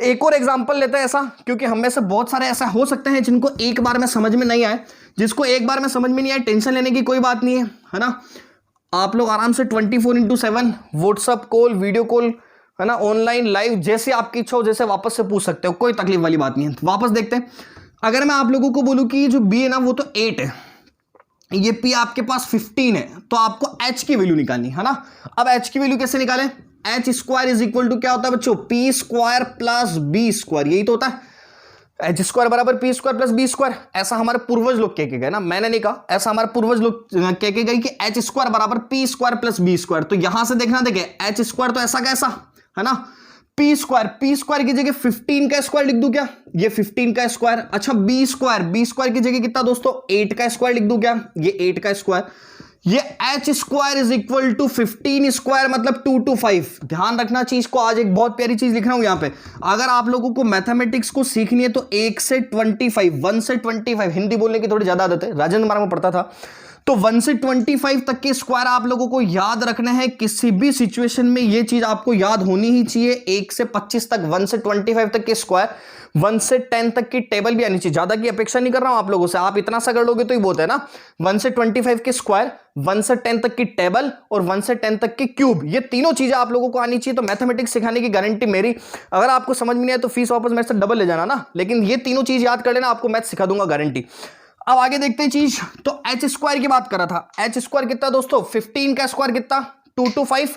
एक और एग्जांपल लेते हैं ऐसा, क्योंकि हम में से बहुत सारे ऐसा हो सकते हैं जिनको एक बार में समझ में नहीं आए। जिसको एक बार में समझ में नहीं आए टेंशन लेने की कोई बात नहीं है ना। आप लोग आराम से 24/7 व्हाट्सअप कॉल, वीडियो कॉल, है ना, ऑनलाइन लाइव, जैसे आपकी इच्छा हो जैसे वापस से पूछ सकते हो, कोई तकलीफ वाली बात नहीं है। वापस देखते हैं, अगर मैं आप लोगों को बोलूं कि जो बी है ना वो तो 8 है, ये पी आपके पास 15 है, तो आपको एच की वैल्यू निकालनी है ना। अब एच की वैल्यू कैसे निकालें? H square is equal to क्या होता है बच्चों, P square plus B square. यही तो होता है, एच स्क्वायर बराबर P square plus B square. ऐसा हमारे पूर्वज लोग कह के गए ना, मैंने नहीं कहा, ऐसा हमारे पूर्वज लोग कह के गए कि एच स्क्वायर बराबर P square plus B square. तो यहां से देखना, देखे एच स्क्वायर तो ऐसा कैसा है ना, पी स्क्वायर की जगह 15 का स्क्वायर लिख दूं क्या, ये 15 का स्क्वायर। अच्छा बी स्क्वायर की जगह कितना दोस्तों 8 का स्क्वायर लिख दूं क्या, ये 8 का स्क्वायर। ये H square is equal to 15 square मतलब 2 to 5। ध्यान रखना चीज को, आज एक बहुत प्यारी चीज लिख रहा हूं यहां पे। अगर आप लोगों को मैथमेटिक्स को सीखनी है तो 1 से 25, हिंदी बोलने की थोड़ी ज्यादा आदत है, राजेंद्र मार्ग में पढ़ता था, तो 1 से 25 तक के स्क्वायर आप लोगों को याद रखना है। किसी भी सिचुएशन में ये चीज आपको याद होनी ही चाहिए। 1 से 25 तक, 1 से 25 तक के स्क्वायर, 1 से 10 तक की टेबल भी आनी चाहिए। ज्यादा की अपेक्षा नहीं कर रहा हूं आप लोगों से, आप इतना सा कर लोगे तो ही बहुत है ना। 1 से 25 के स्क्वायर, 1 से 10 तक की टेबल और 1 से 10 तक की क्यूब, ये तीनों चीजें आप लोगों को आनी चाहिए। तो मैथमेटिक्स सिखाने की गारंटी मेरी। अगर आपको समझ में नहीं आए तो फीस वापस मेरे से डबल ले जाना ना, लेकिन ये तीनों चीज याद कर लेना, आपको मैथ सिखा दूंगा गारंटी। अब आगे देखते हैं चीज। तो एच स्क्वायर की बात कर रहा था, एच स्क्वायर कितना दोस्तों 15 का स्क्वायर कितना 2 to 5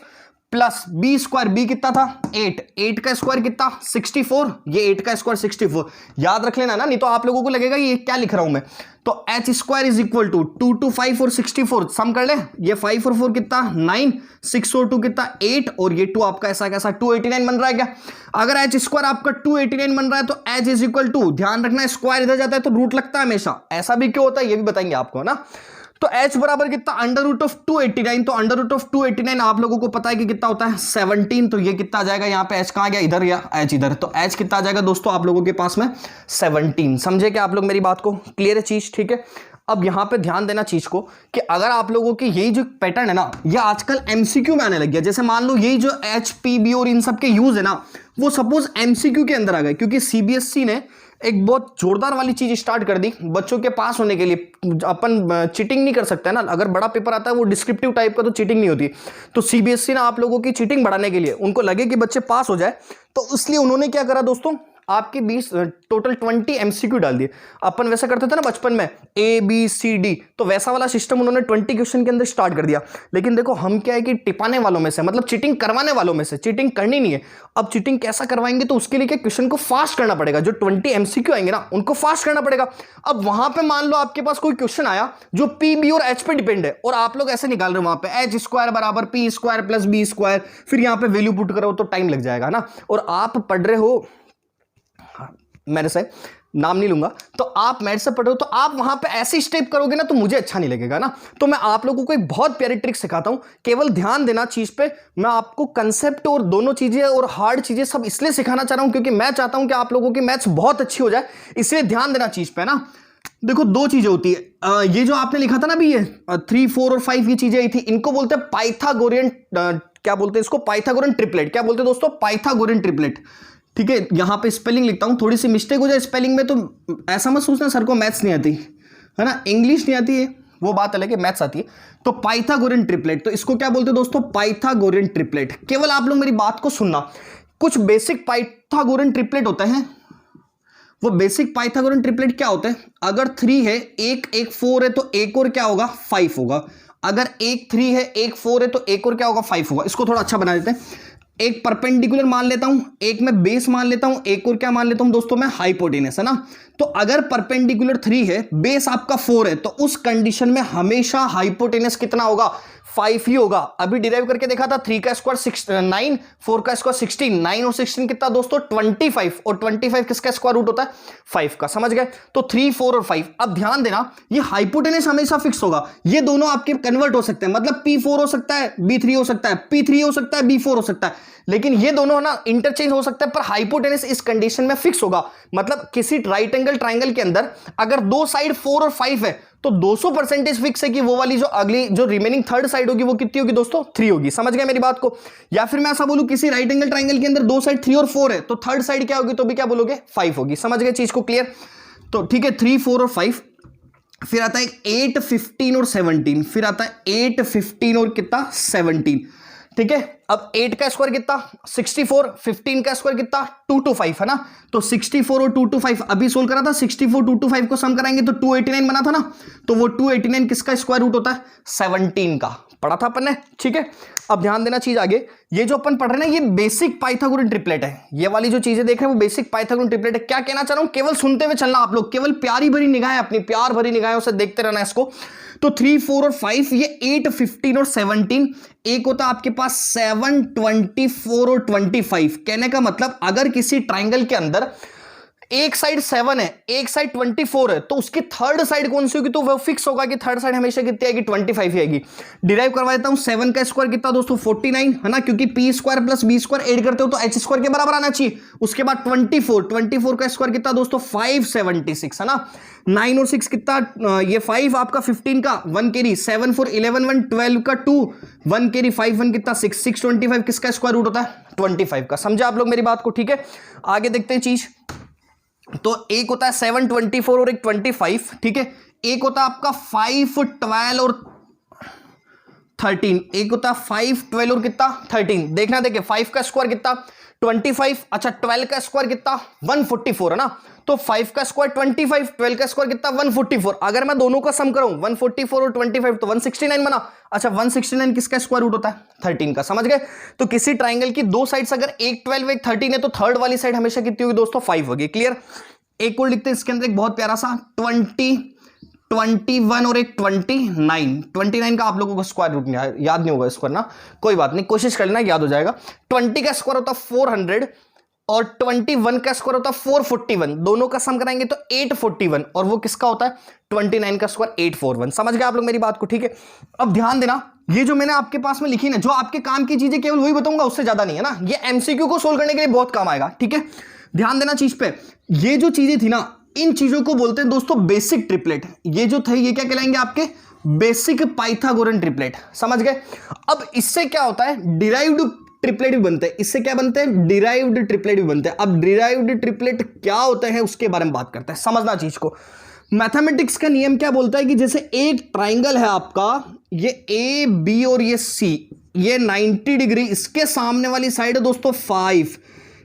plus B square, B कितना था 8 का स्क्वायर कितना 64, ये 8 का स्क्वायर 64। याद रख लेना ना, नहीं तो आप लोगों को लगेगा ये क्या लिख रहा हूं मैं। तो H square is equal to 2 to 5 और 64 सम कर ले, ये 5 और 4 कितना 9, 6 और 2 कितना 8 और ये 2 आपका ऐसा कैसा 289 बन रहा है क्या। अगर एच स्क्वायर आपका 289 बन रहा है तो एच इज इक्वल टू, ध्यान रखना स्क्वायर इधर जाता है तो रूट लगता है हमेशा, ऐसा भी क्यों होता है ये भी बताएंगे आपको ना। तो h बराबर कितना अंडर रूट ऑफ 289, तो अंडर रूट ऑफ 289 आप लोगों को पता है कि कितना होता है 17, तो ये कितना आ जाएगा यहाँ पे h कहां गया इधर या h इधर, तो h कितना आ जाएगा दोस्तों आप लोगों के पास में 17। समझे क्या आप लोग मेरी बात को, क्लियर है चीज, ठीक है। अब यहां पे ध्यान देना चीज को कि अगर आप लोगों की यही जो पैटर्न है ना, ये आजकल एमसीक्यू में आने लग गया। जैसे मान लो यही जो एच पी बी और इन सब के यूज है ना, वो सपोज एमसीक्यू के अंदर आ गए, क्योंकि सीबीएसई ने एक बहुत जोरदार वाली चीज स्टार्ट कर दी बच्चों के पास होने के लिए। अपन चीटिंग नहीं कर सकते ना, अगर बड़ा पेपर आता है वो डिस्क्रिप्टिव टाइप का तो चीटिंग नहीं होती। तो सीबीएसई ने आप लोगों की चीटिंग बढ़ाने के लिए, उनको लगे कि बच्चे पास हो जाए, तो इसलिए उन्होंने क्या करा दोस्तों, आपके 20 टोटल 20 एमसीक्यू डाल दिए। अपन वैसा करते थे ना बचपन में ए बी सी डी, तो वैसा वाला सिस्टम उन्होंने 20 क्वेश्चन के अंदर स्टार्ट कर दिया। लेकिन देखो हम क्या है कि टिपाने वालों में से, मतलब चीटिंग करवाने वालों में से, चीटिंग करनी नहीं है। अब चीटिंग कैसा करवाएंगे, तो उसके लिए क्या क्वेश्चन को फास्ट करना पड़ेगा। जो 20 एमसीक्यू आएंगे ना उनको फास्ट करना पड़ेगा। अब वहां पे मान लो आपके पास कोई क्वेश्चन आया जो पी बी और एच पे डिपेंड है, और आप लोग ऐसे निकाल रहे हो वहां पे एच स्क्वायर बराबर P square plus B square, फिर यहां पे वैल्यू पुट करो तो टाइम लग जाएगा ना। और आप पढ़ रहे हो, मेरे से नाम नहीं लूंगा, तो आप मेरे से पढ़ो, तो आप वहां पे ऐसे स्टेप करोगे ना तो मुझे अच्छा नहीं लगेगा ना। तो मैं आप लोगों को एक बहुत प्यारी ट्रिक सिखाता हूं, केवल ध्यान देना चीज पे। मैं आपको कंसेप्ट और दोनों चीजें और हार्ड चीजें सब इसलिए सिखाना चाह रहा हूं क्योंकि मैं चाहता हूं कि आप लोगों की मैथ्स बहुत अच्छी हो जाए, इसलिए ध्यान देना चीज पे ना। देखो दो चीजें होती है, ये जो आपने लिखा था ना भी, ये 3, 4 और 5 ये चीजें आई थी, इनको बोलते हैं पाइथागोरियन, क्या बोलते हैं इसको, पाइथागोरियन ट्रिपलेट। क्या बोलते हैं दोस्तों, पाइथागोरियन ट्रिपलेट, ठीक है। यहां पे स्पेलिंग लिखता हूं, थोड़ी सी मिस्टेक हो जाए स्पेलिंग में तो ऐसा मत सोचना सर को मैथ्स नहीं आती है ना, इंग्लिश नहीं आती है वो बात अलग है, मैथ्स आती है। तो पाइथागोरियन ट्रिपलेट, तो इसको क्या बोलते हैं दोस्तों, पाइथागोरियन ट्रिपलेट। केवल आप लोग मेरी बात को सुनना, कुछ बेसिक पाइथागोरियन ट्रिपलेट होते हैं। वो बेसिक पाइथागोरियन ट्रिपलेट क्या होता है, अगर 3 है, एक 4 है, तो एक और क्या होगा 5 होगा। अगर एक 3 है, एक 4 है, तो एक और क्या होगा 5 होगा। इसको थोड़ा अच्छा बना देते हैं। एक परपेंडिकुलर मान लेता हूं, एक मैं बेस मान लेता हूं, एक और क्या मान लेता हूं दोस्तों मैं हाइपोटेनस, है ना। तो अगर परपेंडिकुलर 3 है, बेस आपका 4 है, तो उस कंडीशन में हमेशा हाइपोटेनस कितना होगा 5 ही होगा। अभी डिराइव करके देखा था, 3 का स्क्वायर 9, 4 का स्क्वायर 16, 9 और 16 कितना दोस्तों 25, और 25 किसका स्क्वायर रूट होता है 5 का, समझ गए। तो 3, 4 और 5। अब ध्यान देना, ये हाइपोटेनस हमेशा फिक्स होगा, ये दोनों आपके कन्वर्ट हो सकते हैं, मतलब P4 हो सकता है, B3 हो सकता है, P3 हो सकता है, B4 हो सकता है, लेकिन ये दोनों ना इंटरचेंज हो सकता है, पर हाइपोटेनस इस कंडीशन में फिक्स होगा। मतलब किसी राइट एंगल ट्राइंगल के अंदर अगर दो साइड 4 और 5 है, तो 200% फिक्स है कि वो वाली जो अगली जो रिमेनिंग थर्ड साइड होगी वो कितनी होगी दोस्तों 3 होगी। समझ गए मेरी बात को। या फिर मैं ऐसा बोलूं, किसी राइट एंगल ट्राइंगल के अंदर दो साइड 3 और 4 है, तो थर्ड साइड क्या होगी, तो भी क्या बोलोगे 5 होगी। समझ गए चीज को, क्लियर। तो ठीक है, 3, 4 और 5। फिर आता है 8, 15 और 17। फिर आता है 8, 15 और कितना 17, ठीक है। अब 8 का स्क्वायर कितना 64, 15 का स्क्वायर कितना 2 to 5, है ना। तो 64 और 2 to 5 अभी सोल्व करा था, 64 2 to 5 को सम कराएंगे तो 289 बना था ना। तो वो 289 किसका स्क्वायर रूट होता है 17 का। पढ़ा था अपन ने, ठीक है। अब ध्यान देना चीज आगे, ये जो अपन पढ़ रहे हैं ना, ये बेसिक पाइथागोरन ट्रिपलेट है। ये वाली जो चीजें देख रहे हैं वो बेसिक पाइथागोरन ट्रिपलेट है। क्या कहना चाह रहा हूं, केवल सुनते हुए चलना आप लोग, केवल प्यारी भरी निगाहें, अपनी प्यार भरी निगाहें से देखते रहना इसको। तो 3, 4 और 5, ये 8, 15 और 17, एक होता है आपके पास 7, 24 और 25। कहने का मतलब अगर किसी ट्राइंगल के अंदर एक साइड 7 है, एक साइड 24 है, तो उसकी थर्ड साइड कौन सी होगी, तो वो फिक्स होगा कि थर्ड साइड हमेशा कितनी आएगी, 25 ही आएगी। डिराइव करवा देता हूं, 7 का स्क्वायर कितना दोस्तों 49 है ना, क्योंकि P square plus B square add करते हो तो एच स्क्वायर के बराबर आना चाहिए। उसके बाद 24 का स्क्वायर कितना दोस्तों 576 है ना। 9 और 6 कितना, ये 5 आपका 15 का 1 कैरी, 7 4 11 1 12 का 2 1 कैरी, 5 1 कितना 6 6 25 किसका स्क्वायर रूट होता है 25 का। समझे आप लोग मेरी बात को, ठीक है। आगे देखते हैं चीज। तो एक होता है 7 24 और एक 25, ठीक है। एक होता है आपका 5 12 और 13, एक होता है 5 12 और कितना 13। देखना, देखिए 5 का स्क्वायर कितना 25, अच्छा 12 का स्क्वायर कितना 144 है ना। तो 5 का स्क्वायर 25, 12 का स्क्वायर कितना 144। अगर मैं दोनों का सम करूं 144 और 25 तो 169 बना। अच्छा 169 किसका स्क्वायर रूट होता है 13 का, समझ गए। तो किसी ट्राइंगल की दो साइड्स अगर एक 12 एक 13 है तो थर्ड वाली साइड हमेशा कितनी होगी दोस्तों 5 होगी। क्लियर। एक और लिखते हैं इसके अंदर, एक बहुत प्यारा सा 20, 21 और एक 29 का आप लोगों को स्क्वायर रूट नहीं याद नहीं होगा स्क्वायर ना, कोई बात नहीं, कोशिश कर लेना याद हो जाएगा। 20 का स्क्वायर होता 400 और 21 का स्क्वायर होता 441, दोनों का सम कराएंगे तो 841, और वो किसका होता है 29 का स्क्वायर 841। समझ गए आप लोग मेरी बात को, ठीक है। अब ध्यान देना, ये जो मैंने आपके पास में लिखी ना, जो आपके काम की चीजें केवल वही बताऊंगा, उससे ज्यादा नहीं है ना। ये एमसीक्यू को सोल्व करने के लिए बहुत काम आएगा, ठीक है। ध्यान देना चीज पे, ये जो चीजें थी ना, इन चीजों को बोलते हैं दोस्तों बेसिक ट्रिपलेट। ये जो थे ये क्या कहलाएंगे आपके बेसिक पाइथागोरन ट्रिपलेट, समझ गए। अब इससे क्या होता है डिराइव्ड ट्रिपलेट भी बनते हैं, इससे क्या बनते हैं डिराइव्ड ट्रिपलेट भी बनते हैं। अब डिराइव्ड ट्रिपलेट क्या होते हैं उसके बारे में बात करते हैं, समझना चीज को। मैथमेटिक्स का नियम क्या बोलता है कि जैसे एक ट्राइंगल है आपका, ये ए बी और ये सी, ये 90 डिग्री, इसके सामने वाली साइड है दोस्तों 5,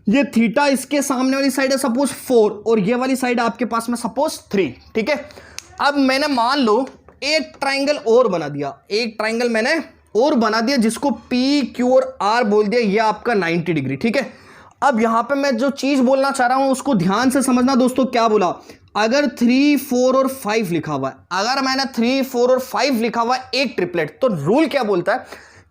ये थीटा इसके सामने वाली साइड है सपोज 4, और ये वाली साइड आपके पास में सपोज 3, ठीक है। अब मैंने मान लो एक ट्राइंगल और बना दिया, एक ट्राइंगल मैंने और बना दिया जिसको पी क्यू और आर बोल दिया, ये आपका 90 डिग्री, ठीक है। अब यहां पे मैं जो चीज बोलना चाह रहा हूं उसको ध्यान से समझना दोस्तों। क्या बोला, अगर 3 4 और 5 लिखा हुआ है, अगर मैंने 3 4 और 5 लिखा हुआ है एक ट्रिपलेट, तो रूल क्या बोलता है,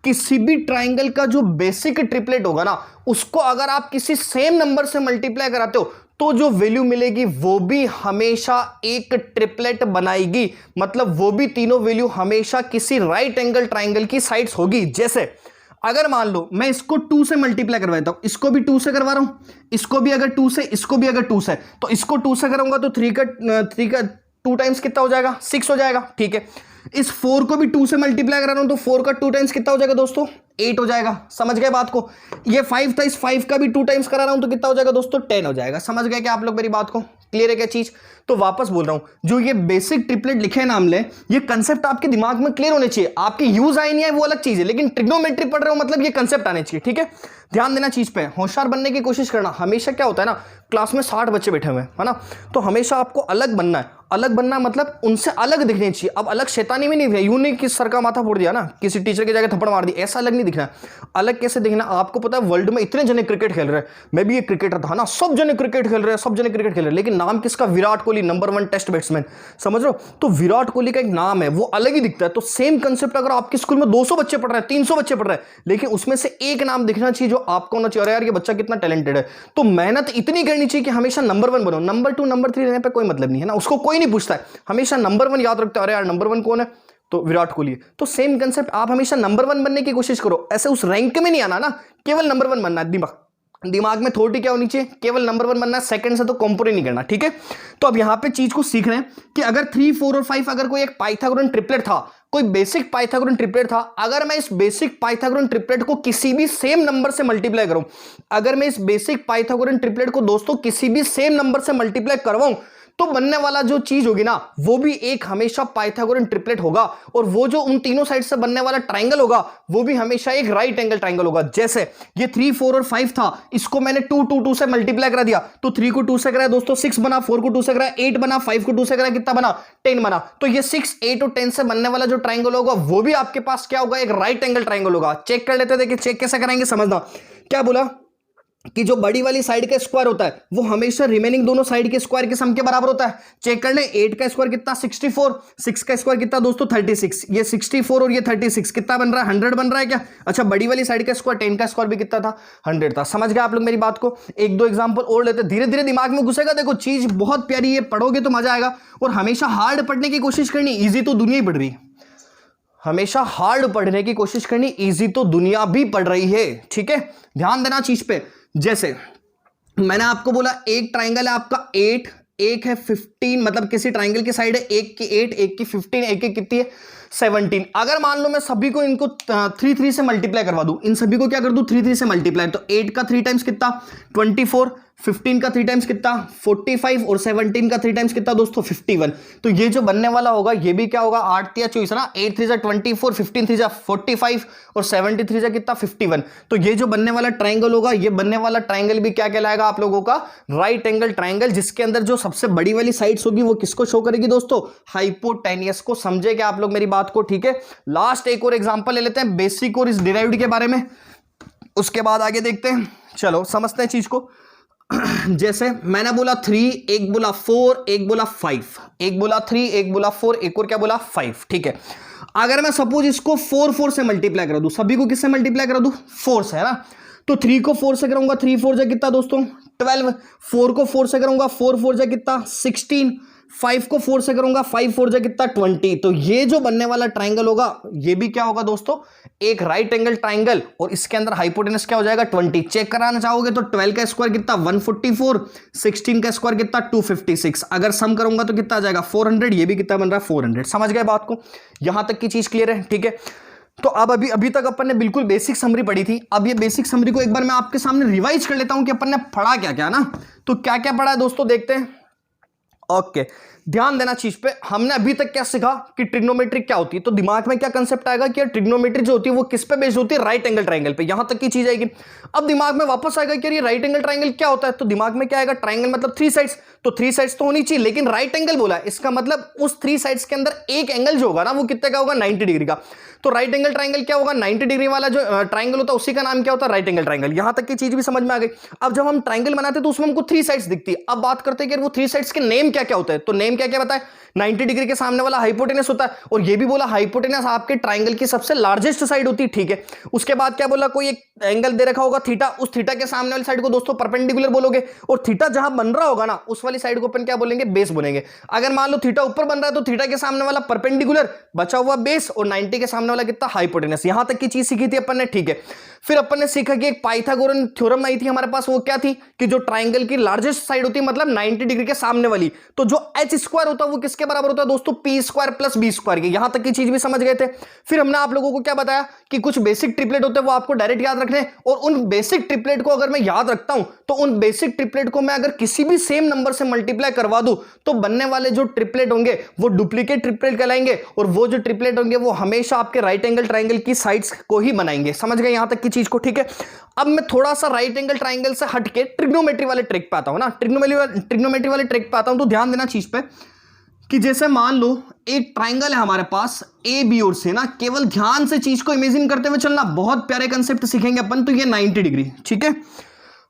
किसी भी ट्राइंगल का जो बेसिक ट्रिपलेट होगा ना, उसको अगर आप किसी सेम नंबर से मल्टीप्लाई कराते हो तो जो वैल्यू मिलेगी वो भी हमेशा एक ट्रिपलेट बनाएगी। मतलब वो भी तीनों वैल्यू हमेशा किसी राइट एंगल ट्राइंगल की साइड्स होगी। जैसे अगर मान लो मैं इसको 2 से मल्टीप्लाई करवाता हूं, इसको भी 2 से करवा रहा हूं, इसको भी अगर 2 से, इसको भी अगर 2 से, तो इसको 2 से करूंगा तो 3 का 2 टाइम्स कितना हो जाएगा 6 हो जाएगा, ठीक है। इस 4 को भी 2 से मल्टीप्लाई करा रहा हूं तो 4 का 2 टाइम्स कितना हो जाएगा दोस्तों 8 हो जाएगा। समझ गए बात को। ये 5 था, इस 5 का भी 2 टाइम्स करा रहा हूं तो कितना हो जाएगा दोस्तों 10 हो जाएगा। समझ गए क्या आप लोग मेरी बात को, क्लियर है क्या चीज। तो वापस बोल रहा हूं, जो ये बेसिक ट्रिपलेट लिखे नाम ले, ये कंसेप्ट आपके दिमाग में क्लियर होने चाहिए। आपके यूज आए नहीं है वो अलग चीज है, लेकिन ट्रिग्नोमेट्री पढ़ रहे हो मतलब ये कंसेप्ट आने चाहिए, ठीक है। ध्यान देना चीज पे, होशियार बनने की कोशिश करना। हमेशा क्या होता है ना, क्लास में 60 बच्चे बैठे हुए हैं, है ना, तो हमेशा आपको अलग बनना है। अलग बनना मतलब उनसे अलग दिखने चाहिए। अब अलग शैतानी में नहीं दिखना, यूं नहीं कि सर का माथा फोड़ दिया ना, किसी टीचर की जगह थप्पड़ मार दी, ऐसा अलग नहीं दिखना। अलग कैसे दिखना, आपको पता है वर्ल्ड में इतने जने क्रिकेट खेल रहे हैं, मैं भी एक क्रिकेटर था ना, सब जने क्रिकेट खेल रहे हैं, सब जने क्रिकेट खेल रहे हैं, लेकिन नाम किसका, Virat Kohli, number 1 test batsman, समझ रहे हो। तो विराट कोहली का एक नाम है, वो अलग ही दिखता है। तो सेम कंसेप्ट अगर आपके स्कूल में 200 बच्चे पढ़ रहे हैं, 300 बच्चे पढ़ रहे हैं, लेकिन उसमें से एक नाम दिखना चाहिए जो आपको होना चाहिए, अरे यार ये बच्चा कितना टैलेंटेड है। तो मेहनत इतनी करनी चाहिए कि हमेशा नंबर 1 बनो। नंबर 2 नंबर 3 रहने पे कोई मतलब नहीं है ना, उसको कोई नहीं पूछता है, हमेशा नंबर 1 याद रखते हैं। अरे यार नंबर 1 कौन है, तो विराट कोहली। तो सेम कंसेप्ट, आप हमेशा नंबर 1 बनने की कोशिश करो, ऐसे उस रैंक में नहीं आना ना, केवल नंबर 1 बनना है। दिमाग में थोड़ी क्या होनी चाहिए, केवल नंबर 1 बनना है, सेकंड से तो कंपेयर नहीं करना, ठीक है। तो अब यहां पे चीज को सीख रहे हैं कि अगर 3 4 और 5 अगर कोई एक पाइथागोरन ट्रिपलेट था, कोई बेसिक पाइथागोरन ट्रिपलेट था, अगर मैं इस बेसिक पाइथागोरन ट्रिपलेट को किसी भी सेम नंबर से मल्टीप्लाई करूं, अगर मैं इस बेसिक पाइथागोरन ट्रिपलेट को दोस्तों किसी भी सेम नंबर से मल्टीप्लाई करवाऊं, तो बनने वाला जो चीज होगी ना वो भी एक हमेशा पाइथागोरन ट्रिपलेट होगा, और वो जो उन तीनों साइड से बनने वाला ट्राइंगल होगा वो भी हमेशा एक राइट एंगल ट्राइंगल होगा। जैसे ये 3, 4 और 5 था, इसको मैंने 2, 2, 2 से मल्टीप्लाई करा दिया, तो 3 को 2 से कराया दोस्तों 6 बना, 4 को 2 से कराया 8 बना, 5 को 2 से कराया कितना बना 10 बना। तो ये 6, 8 और 10 से बनने वाला जो ट्राइंगल होगा वो भी आपके पास क्या होगा, एक राइट एंगल ट्राइंगल होगा। चेक कर लेते हैं, देखिए चेक कैसे कराएंगे समझना। क्या बोला कि जो बड़ी वाली साइड का स्क्वायर होता है वो हमेशा रिमेनिंग दोनों साइड के स्क्वायर के सम के बराबर होता है। चेक कर ले, 8 का स्क्वायर कितना 64, 6 का स्क्वायर कितना दोस्तों 36, ये 64 और ये 36 कितना बन रहा है 100 बन रहा है क्या। अच्छा, बड़ी वाली साइड का स्क्वायर 10 का स्क्वायर भी कितना था 100 था। समझ गए आप लोग मेरी बात को। एक दो एग्जांपल और लेते, धीरे धीरे दिमाग में घुसेगा। देखो चीज बहुत प्यारी है, पढ़ोगे तो मजा आएगा। और हमेशा हार्ड पढ़ने की कोशिश करनी, इजी तो दुनिया ही पढ़ रही है। हमेशा हार्ड पढ़ने की कोशिश करनी, इजी तो दुनिया भी पढ़ रही है, ठीक है। ध्यान देना चीज पे। जैसे मैंने आपको बोला एक ट्राइंगल है आपका 8, एक है 15, मतलब किसी ट्राइंगल की साइड है एक की 8, एक की 15, एक की कितनी है 17। अगर मान लो मैं सभी को इनको 3, 3 से मल्टीप्लाई करवा दूं, इन सभी को क्या कर दूं 3, 3 से मल्टीप्लाई, तो 8 का 3 टाइम्स कितना 24, 15 का 3 टाइम्स कितना 45 और 17 का 3 टाइम्स कितना दोस्तों 51। तो ये जो बनने वाला होगा ये भी क्या होगा 8 या 24 ना, 8 3 24, 15 3 45 और 73 से कितना 51। तो ये जो बनने वाला ट्राइंगल होगा, ये बनने वाला ट्राइंगल भी क्या कहलाएगा आप लोगों का राइट एंगल ट्राइंगल, जिसके अंदर जो सबसे बड़ी वाली साइड्स होगी वो किसको शो करेगी दोस्तों, हाइपोटेनियस को। समझे क्या आप लोग मेरी बात को, ठीक है। लास्ट एक और एग्जांपल ले लेते हैं बेसिक और इस डिराइव्ड के बारे में, उसके बाद आगे देखते हैं। चलो समझते हैं चीज को। जैसे मैंने बोला 3, एक बोला 4, एक बोला 5, एक बोला 3, एक बोला 4, एक और क्या बोला 5, ठीक है। अगर मैं सपोज इसको 4, 4 से मल्टीप्लाई करा दूं, सभी को किससे मल्टीप्लाई करा दूं 4 से, है ना। तो 3 को 4 से करूंगा, 3 4 जा कितना दोस्तों 12, 4 को 4 से करूंगा, 4 4 जा कितना 16, 5 को 4 से करूंगा, 5 4 जा कितना 20। तो ये जो बनने वाला ट्राइंगल होगा ये भी क्या होगा दोस्तों एक राइट एंगल ट्राइंगल, और इसके अंदर हाइपोटेनस क्या हो जाएगा 20। चेक कराना चाहोगे तो 12 का स्क्वायर कितना 144, 16 का स्क्वायर कितना 256, अगर सम करूंगा तो कितना आ जाएगा 400, ये भी कितना बन रहा है 400। समझ गए बात को, यहां तक की चीज क्लियर है, ठीक है। तो अब अभी तक अपन ने बिल्कुल बेसिक समरी पढ़ी थी। अब ये बेसिक समरी को एक बार मैं आपके सामने रिवाइज कर लेता हूं कि अपन ने पढ़ा क्या क्या ना। तो क्या क्या पढ़ा है दोस्तों देखते हैं। ओके, ध्यान देना चीज पे। हमने अभी तक क्या सीखा कि ट्रिग्नोमेट्री क्या होती है, तो दिमाग में क्या कंसेप्ट आएगा कि ट्रिग्नोमेट्री जो होती है वो किस पे बेस्ड होती है, राइट एंगल ट्राइंगल पे। यहां तक की चीज आएगी। अब दिमाग में वापस आएगा कि ये राइट एंगल ट्राइंगल क्या होता है, तो दिमाग में क्या आएगा ट्राइंगल मतलब 3 साइड्स, तो 3 साइड्स तो होनी चाहिए, लेकिन राइट एंगल बोला है, इसका मतलब उस 3 साइड्स के अंदर एक एंगल जो होगा ना वो कितने का होगा 90 डिग्री का। तो राइट एंगल ट्राइंगल क्या होगा 90 डिग्री वाला जो ट्राइंगल होता है उसी का नाम क्या होता है राइट एंगल ट्राइंगल। यहां तक की चीज भी समझ में आ गई। अब जब हम ट्राइंगल बनाते हैं तो उसमें हमको 3 साइड्स दिखती है। अब बात करते हैं कि वो 3 साइड्स के नेम क्या क्या होता है, तो नेम क्या क्या बताए 90 डिग्री के सामने वाला हाइपोटेनस होता है, और ये भी बोला हाइपोटेनस आपके ट्राइंगल की सबसे लार्जेस्ट साइड होती है, ठीक है। उसके बाद क्या बोला कोई एक एंगल दे रखा होगा थीटा, उस थीटा के सामने वाली साइड को दोस्तों परपेंडिकुलर बोलोगे, और थीटा जहां बन रहा होगा ना उस वाली साइड को अपन क्या बोलेंगे बेस बोलेंगे। अगर मान लो थीटा ऊपर बन रहा है तो थीटा के सामने वाला परपेंडिकुलर बचा हुआ बेस, और 90 के सामने वाला कितना हाइपोटेनस। यहां तक की चीज सीखी थी अपन ने, ठीक है। फिर अपन ने सीखा कि एक पाइथागोरन थ्योरम आई थी हमारे पास, वो क्या थी कि जो ट्राइंगल की लार्जेस्ट साइड होती है मतलब 90 डिग्री के सामने वाली, तो जो एच स्क्वायर होता है वो किसके बराबर होता है दोस्तों P square plus B square के। यहां तक की चीज भी समझ गए थे। फिर हमने आप लोगों को क्या बताया कि कुछ बेसिक ट्रिपलेट होते हैं वो आपको डायरेक्ट याद रखने, और उन बेसिक ट्रिपलेट को अगर मैं याद रखता हूं तो उन बेसिक ट्रिपलेट को मैं अगर किसी भी सेम नंबर से मल्टीप्लाई करवा दूं तो बनने वाले जो ट्रिपलेट होंगे वो डुप्लीकेट ट्रिपलेट कहलाएंगे, और वो जो ट्रिपलेट होंगे वो हमेशा आपके राइट एंगल ट्राइंगल की साइड्स को ही बनाएंगे। समझ गए यहां तक की चीज को, ठीक है। अब मैं थोड़ा सा राइट एंगल ट्राइंगल से हटके ट्रिग्नोमेट्री वाले ट्रिक पे आता हूं ना, ट्रिग्नोमेट्री वाले ट्रिक पे आता हूं। तो ध्यान देना चीज पे कि जैसे मान लो एक ट्राइंगल है हमारे पास ए बी और से ना, केवल ध्यान से चीज को इमेजिन करते हुए चलना, बहुत प्यारे कंसेप्ट सीखेंगे अपन। तो ये 90 डिग्री, ठीक है।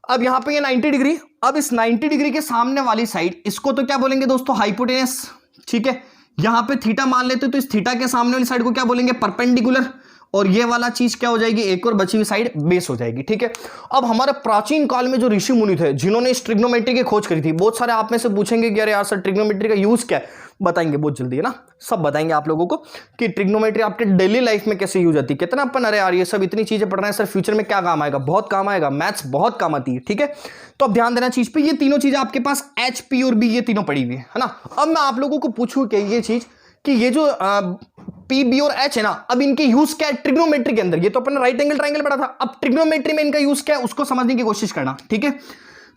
अब यहां पे ये 90 डिग्री, अब इस 90 डिग्री के सामने वाली साइड इसको तो क्या बोलेंगे दोस्तों हाइपोटेनस, ठीक है। यहां पे थीटा मान लेते तो इस थीटा के सामने वाली साइड को क्या बोलेंगे परपेंडिकुलर, और ये वाला चीज क्या हो जाएगी एक और बची हुई साइड बेस हो जाएगी, ठीक है। अब हमारे प्राचीन काल में जो ऋषि मुनि थे जिन्होंने इस ट्रिग्नोमेट्री की खोज करी थी, बहुत सारे आप में से पूछेंगे कि अरे यार सर ट्रिग्नोमेट्री का यूज क्या है, बताएंगे बहुत जल्दी, है ना। सब बताएंगे आप लोगों को कि ट्रिग्नोमेट्री आपके डेली लाइफ में कैसे यूज आती है। कितना अपन अरे यार ये सब इतनी चीजें पढ़ रहे हैं सर, फ्यूचर में क्या काम आएगा, बहुत काम आएगा, मैथ्स बहुत काम आती है, ठीक है। तो अब ध्यान देना चीज पे, ये तीनों चीजें आपके पास एच पी और बी ये तीनों पड़ी हुई है ना। अब मैं आप लोगों को पूछूं कि ये चीज कि ये जो पी बी और एच है ना, अब इनके यूज क्या है ट्रिग्नोमेट्री के अंदर। ये तो अपन राइट एंगल ट्राइंगल पढ़ा था, अब ट्रिग्नोमेट्री में इनका यूज क्या है उसको समझने की कोशिश करना, ठीक है।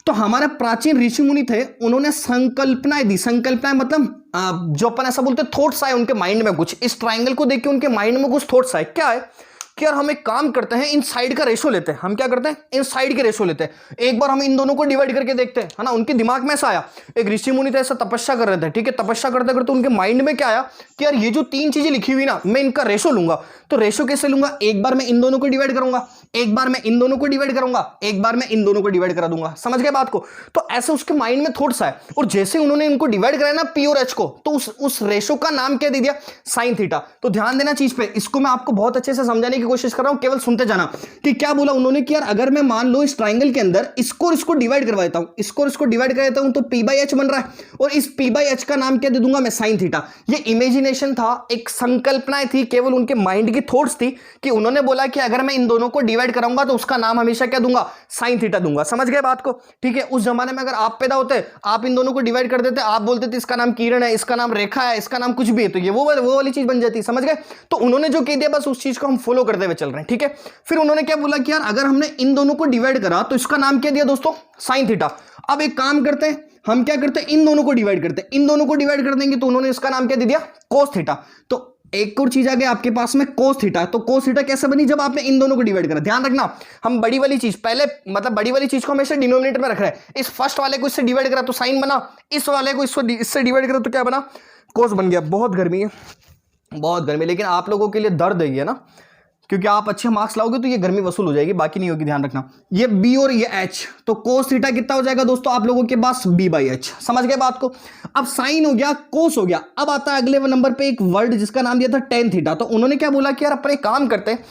तो हमारे प्राचीन ऋषि मुनि थे, उन्होंने संकल्पनाएं दी। संकल्पनाएं मतलब जो अपन ऐसा बोलते थॉट्स आए उनके माइंड में कुछ, इस ट्राइंगल को देख के उनके माइंड में कुछ थॉट्स आए। क्या है कि यार हम एक काम करते हैं, इन साइड का रेशो लेते हैं। हम क्या करते हैं, इन साइड के रेशो लेते हैं, एक बार हम इन दोनों को डिवाइड करके देखते हैं, है ना। उनके दिमाग में ऐसा आया, एक ऋषि मुनि थे, ऐसा तपस्या कर रहे थे, ठीक है। तपस्या करते करते उनके माइंड में क्या आया कि यार ये जो तीन चीजें लिखी हुई ना, मैं इनका रेशो लूंगा। तो रेशो कैसे लूंगा, एक बार मैं इन दोनों को डिवाइड करूंगा, एक बार मैं इन दोनों को डिवाइड करूंगा, एक बार मैं इन दोनों को डिवाइड करा दूंगा। समझ गए बात को। तो ऐसे उसके माइंड में थॉट्स आए, और जैसे उन्होंने इनको डिवाइड कराया ना पी और एच को, तो उस रेशो का नाम क्या दे दिया, साइन थीटा। तो ध्यान देना चीज पे, इसको मैं आपको बहुत अच्छे से समझाने की कोशिश कर रहा हूं, केवल सुनते जाना कि क्या बोला उन्होंने कि यार अगर मैं मान लो इस ट्राइंगल के अंदर इसको डिवाइड करवा देता हूं, इसको डिवाइड कर देता हूं, तो पी बाई एच बन रहा है, और इस पी बाई एच का नाम क्या दे दूंगा मैं, साइन थीटा। ये इमेजिनेशन था, एक संकल्पनाएं थी, केवल उनके माइंड की थॉट्स थी कि उन्होंने बोला कि अगर मैं इन दोनों को डिवाइड कराऊंगा तो उसका नाम हमेशा क्या दूंगा, साइन थीटा दूंगा। समझ गए बात को, ठीक है। उस जमाने में अगर आप पैदा होते, आप इन दोनों को डिवाइड कर देते, आप बोलते थे इसका नाम किरण है, इसका नाम रेखा है, इसका नाम कुछ भी है, तो ये वो वाली चीज बन जाती। समझ गए। तो उन्होंने जो कह दिया बस उस चीज को हम फॉलो करते हुए चल रहे हैं, ठीक है। फिर उन्होंने क्या बोला कि यार अगर हमने इन दोनों को डिवाइड करा तो इसका नाम क्या दिया दोस्तों, साइन थीटा। अब एक काम करते हैं, हम क्या करते हैं, इन दोनों को डिवाइड करते हैं, इन दोनों को डिवाइड कर देंगे तो उन्होंने इसका नाम क्या दे दिया, कोस थीटा। तो एक और चीज आ गई आपके पास में, कोस थीटा। तो कोस थीटा कैसे बनी, जब आपने इन दोनों को डिवाइड करा। ध्यान रखना, हम बड़ी वाली चीज पहले, मतलब बड़ी वाली चीज को हमेशा डिनोमिनेटर में रख रहे हैं। इस फर्स्ट वाले को इससे डिवाइड करा तो साइन बना, इस वाले को इससे डिवाइड करा तो क्या बना, कोस बन गया। बहुत गर्मी है, बहुत गर्मी, लेकिन आप लोगों के लिए दर्द है ना, क्योंकि आप अच्छे मार्क्स लाओगे तो ये गर्मी वसूल हो जाएगी, बाकी नहीं होगी। ध्यान रखना, ये बी और ये एच, तो कोस थीटा कितना हो जाएगा दोस्तों आप लोगों के पास, बी बाई एच। समझ गए बात को। अब साइन हो गया, कोस हो गया। अब आता है अगले नंबर पे एक वर्ड जिसका नाम दिया था टेन थीटा। तो उन्होंने क्या बोला कि यार अपने काम करते हैं,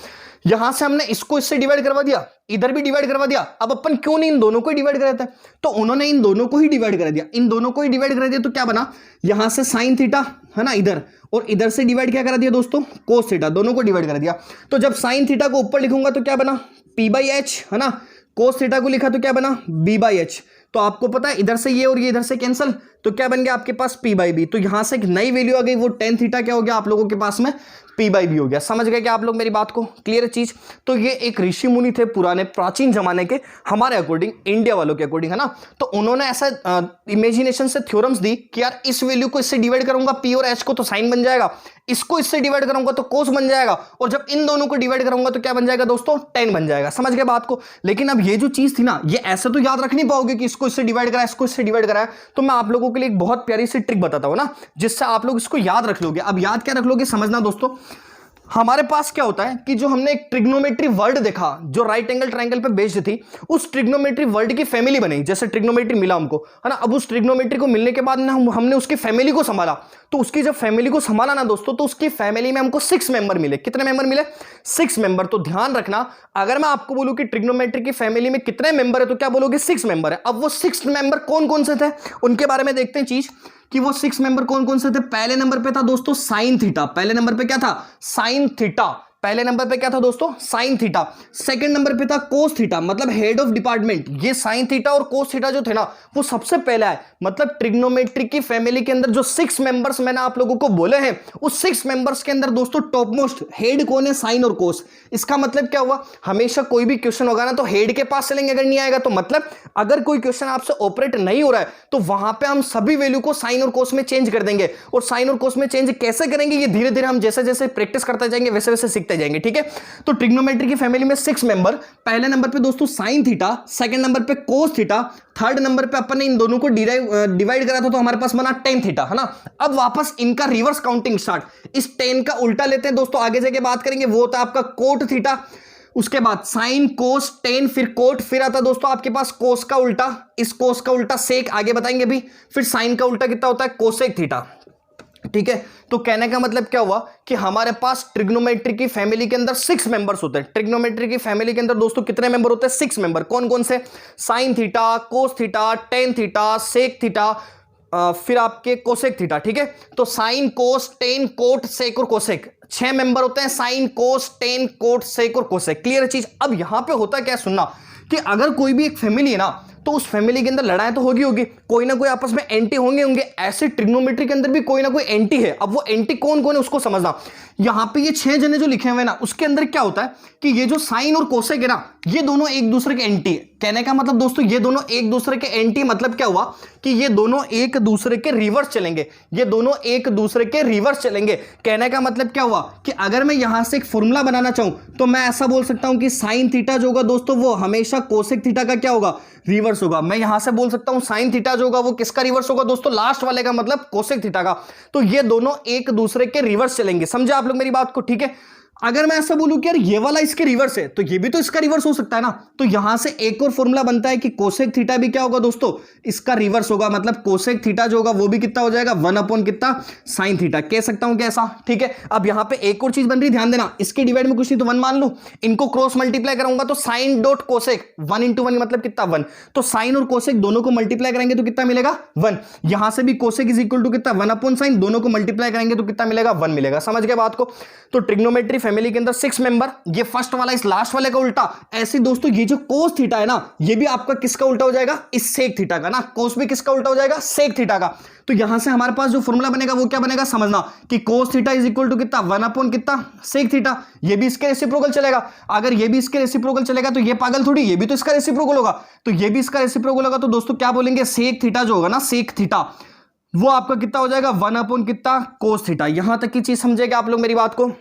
यहां से हमने इसको इससे डिवाइड करवा दिया, इधर भी डिवाइड करवा दिया, अब अपन क्यों नहीं इन दोनों को ही डिवाइड कर देते हैं। तो उन्होंने इन दोनों को ही डिवाइड कर दिया, इन दोनों को ही डिवाइड कर दिया। तो क्या बना, यहां से साइन थीटा है ना इधर, और इधर से डिवाइड क्या करा दिया दोस्तों, कोस थीटा, दोनों को डिवाइड कर दिया। तो जब साइन थीटा को ऊपर लिखूंगा तो क्या बना, पी बाई एच, है ना। कोस थीटा को लिखा तो क्या बना, बी बाई एच। तो आपको पता है इधर से ये और ये इधर से कैंसल, तो क्या बन गया आपके पास, पी बाई बी। तो यहां से एक नई वैल्यू आ गई, वो टेन थीटा क्या हो गया आप लोगों के पास में, पी बाई बी हो गया। समझ गए क्या आप लोग मेरी बात को, क्लियर चीज। तो ये एक ऋषि मुनि थे पुराने प्राचीन जमाने के, हमारे अकॉर्डिंग, इंडिया वालों के अकॉर्डिंग, है ना। तो उन्होंने ऐसा इमेजिनेशन से थ्योरम्स दी कि यार इस वैल्यू को इससे डिवाइड करूंगा पी और एच को तो साइन बन जाएगा, इसको इससे डिवाइड करूंगा तो कोस बन जाएगा, और जब इन दोनों को डिवाइड करूंगा तो क्या बन जाएगा दोस्तों, टेन बन जाएगा। समझ गए बात को। लेकिन अब ये जो चीज थी ना, ये ऐसे तो याद रख नहीं पाओगे कि इसको इससे डिवाइड कराया, इसको इससे डिवाइड कराया। तो मैं आप लोगों के लिए एक बहुत प्यारी सी ट्रिक बताता हूं ना, जिससे आप लोग इसको याद रख लोगे। अब याद क्या रख लोगे, समझना दोस्तों। हमारे पास क्या होता है कि जो हमने एक ट्रिग्नोमेट्री वर्ड देखा जो राइट एंगल ट्रायंगल पे बेस्ड थी, उस ट्रिग्नोमेट्री वर्ड की फैमिली बनी। जैसे ट्रिग्नोमेट्री मिला हमको, है ना। अब उस ट्रिग्नोमेट्री को मिलने के बाद ना हमने उसकी फैमिली को संभाला। तो उसकी जब फैमिली को संभाला ना दोस्तों, तो उसकी फैमिली में हमको 6 मेंबर मिले। कितने मेंबर मिले, 6 मेंबर। तो ध्यान रखना, अगर मैं आपको बोलूं कि ट्रिग्नोमेट्री की फैमिली में कितने मेंबर है, तो क्या बोलोगे, 6 मेंबर है। अब वो 6 मेंबर कौन कौन से थे, उनके बारे में देखते हैं चीज कि वो 6 मेंबर कौन कौन से थे। पहले नंबर पे था दोस्तों साइन थीटा। पहले नंबर पे क्या था, साइन थीटा। पहले नंबर पे क्या था दोस्तों, साइन थीटा। सेकंड नंबर पे था कोस थीटा, मतलब हेड ऑफ डिपार्टमेंट। ये साइन थीटा और कोस थीटा जो थे ना, वो सबसे पहला है। मतलब ट्रिग्नोमेट्री की फैमिली के अंदर जो 6 मेंबर्स मैंने आप लोगों को बोले हैं, उस 6 मेंबर्स के अंदर दोस्तों टॉप मोस्ट हेड कौन है, साइन और कोस। इसका मतलब क्या हुआ, हमेशा कोई भी क्वेश्चन होगा ना तो हेड के पास चलेंगे, अगर नहीं आएगा तो मतलब अगर कोई क्वेश्चन आपसे ऑपरेट नहीं हो रहा है तो वहां पे हम सभी वैल्यू को साइन और कोस में चेंज कर देंगे। और साइन और कोस में चेंज कैसे करेंगे, ये धीरे धीरे हम जैसे जैसे प्रैक्टिस करते जाएंगे वैसे वैसे सीखते जाएंगे, ठीक है। तो ट्रिग्नोमेट्री की फैमिली में 6 मेंबर। पहले नंबर पे दोस्तों साइन थीटा, सेकंड नंबर पे कोस थीटा, थर्ड नंबर पे अपन ने इन दोनों को डिवाइड करा था तो हमारे पास बना टेन थीटा, है ना। अब वापस इनका रिवर्स काउंटिंग स्टार्ट। इस 10 का उल्टा लेते हैं दोस्तों, आगे जाके बात करेंगे। वो होता है आपका कोट थीटा, उसके बाद साइन कोस टेन, फिर कोट, फिर आता दोस्तों आपके पास कोस का उल्टा, इस कोस का उल्टा सेक, आगे बताएंगे अभी। फिर साइन का उल्टा कितना होता है, कोसेक थीटा, ठीक है। तो कहने का मतलब क्या हुआ कि हमारे पास ट्रिग्नोमेट्री की फैमिली के अंदर 6 मेंबर्स होते हैं। ट्रिग्नोमेट्री की फैमिली के अंदर दोस्तों कितने मेंबर होते हैं, 6 मेंबर। कौन कौन से, sine theta, cos theta, tan theta, sec theta, फिर आपके कोसेक थीटा, ठीक है। तो sine cos tan cot sec और कोसेक 6 मेंबर होते हैं, sine cos tan cot sec और कोसेक। क्लियर चीज। अब यहां पे होता क्या है, सुनना, कि अगर कोई भी एक फैमिली है ना, तो उस फैमिली के अंदर लड़ाई तो होगी होगी, कोई ना कोई आपस में एंटी होंगे। ऐसे ट्रिग्नोमेट्री के अंदर भी कोई ना कोई एंटी है। अब वो एंटी कौन कौन है उसको समझना। यहां पे ये 6 जने जो लिखे हुए हैं ना, उसके अंदर क्या होता है कि ये जो साइन और कोसेक है ना, ये दोनों एक दूसरे के एंटी है। कहने का मतलब दोस्तों, ये दोनों एक दूसरे के एंटी, मतलब क्या हुआ कि ये दोनों एक दूसरे के रिवर्स चलेंगे। ये दोनों एक दूसरे के रिवर्स चलेंगे। कहने का मतलब क्या हुआ कि अगर मैं यहां से एक फॉर्मूला बनाना चाहूं तो मैं ऐसा बोल सकता हूं कि साइन थीटा जो होगा दोस्तों, वो हमेशा कोसेक थीटा का क्या होगा, रिवर्स होगा। मैं यहां से बोल सकता हूं साइन थीटा जो होगा वो किसका रिवर्स होगा दोस्तों, लास्ट वाले का, मतलब कोसेक थीटा का। तो ये दोनों एक दूसरे के रिवर्स चलेंगे। समझे आप लोग मेरी बात को, ठीक है। अगर मैं ऐसा बोलूं कि यार ये वाला इसके रिवर्स है, तो ये भी तो इसका रिवर्स हो सकता है ना। तो यहां से एक और फॉर्मूला बनता है कि कोसेक थीटा भी क्या होगा दोस्तों, इसका रिवर्स होगा। मतलब कोसेक थीटा जो होगा वो भी कितना हो जाएगा, 1 कितना, साइन थीटा। कह सकता हूं कैसा, ठीक है। अब यहां पे एक और चीज बन रही, ध्यान देना, इसके डिवाइड में कुछ नहीं तो 1 मान लू, इनको क्रॉस मल्टीप्लाई करूंगा तो साइन डॉट कोसेक 1 × 1 मतलब कितना, 1। तो साइन और कोसेक दोनों को मल्टीप्लाई करेंगे तो कितना मिलेगा, 1। यहां से भी कोसेक इज इक्वल टू कितना, 1/sin, दोनों को मल्टीप्लाई करेंगे तो कितना मिलेगा, 1 मिलेगा। समझ गए बात को। तो ट्रिग्नोमेट्री फैमिली के अंदर 6 मेंबर, ये फर्स्ट वाला इस लास्ट वाले का उल्टा। ऐसे दोस्तों ये जो कोस थीटा है ना, ये भी आपका किसका उल्टा हो जाएगा, इस सेक थीटा का ना। कोस भी किसका उल्टा हो जाएगा, सेक थीटा का। तो यहां से हमारे पास जो फॉर्मूला बनेगा वो क्या बनेगा, समझना कि cos theta is equal to कितना, 1 कितना, सेक थीटा। ये भी इसके रेसिप्रोकल चलेगा। अगर ये भी इसके रेसिप्रोकल चलेगा तो ये पागल थोड़ी, ये भी तो इसका रेसिप्रोकल होगा। तो ये भी इसका रेसिप्रोकल होगा। तो दोस्तों क्या बोलेंगे, सेक थीटा जो होगा ना, सेक थीटा, वो आपका कितना हो जाएगा, 1 कितना, कोस थीटा। यहां तक की चीज समझेगा आप लोग मेरी बात को,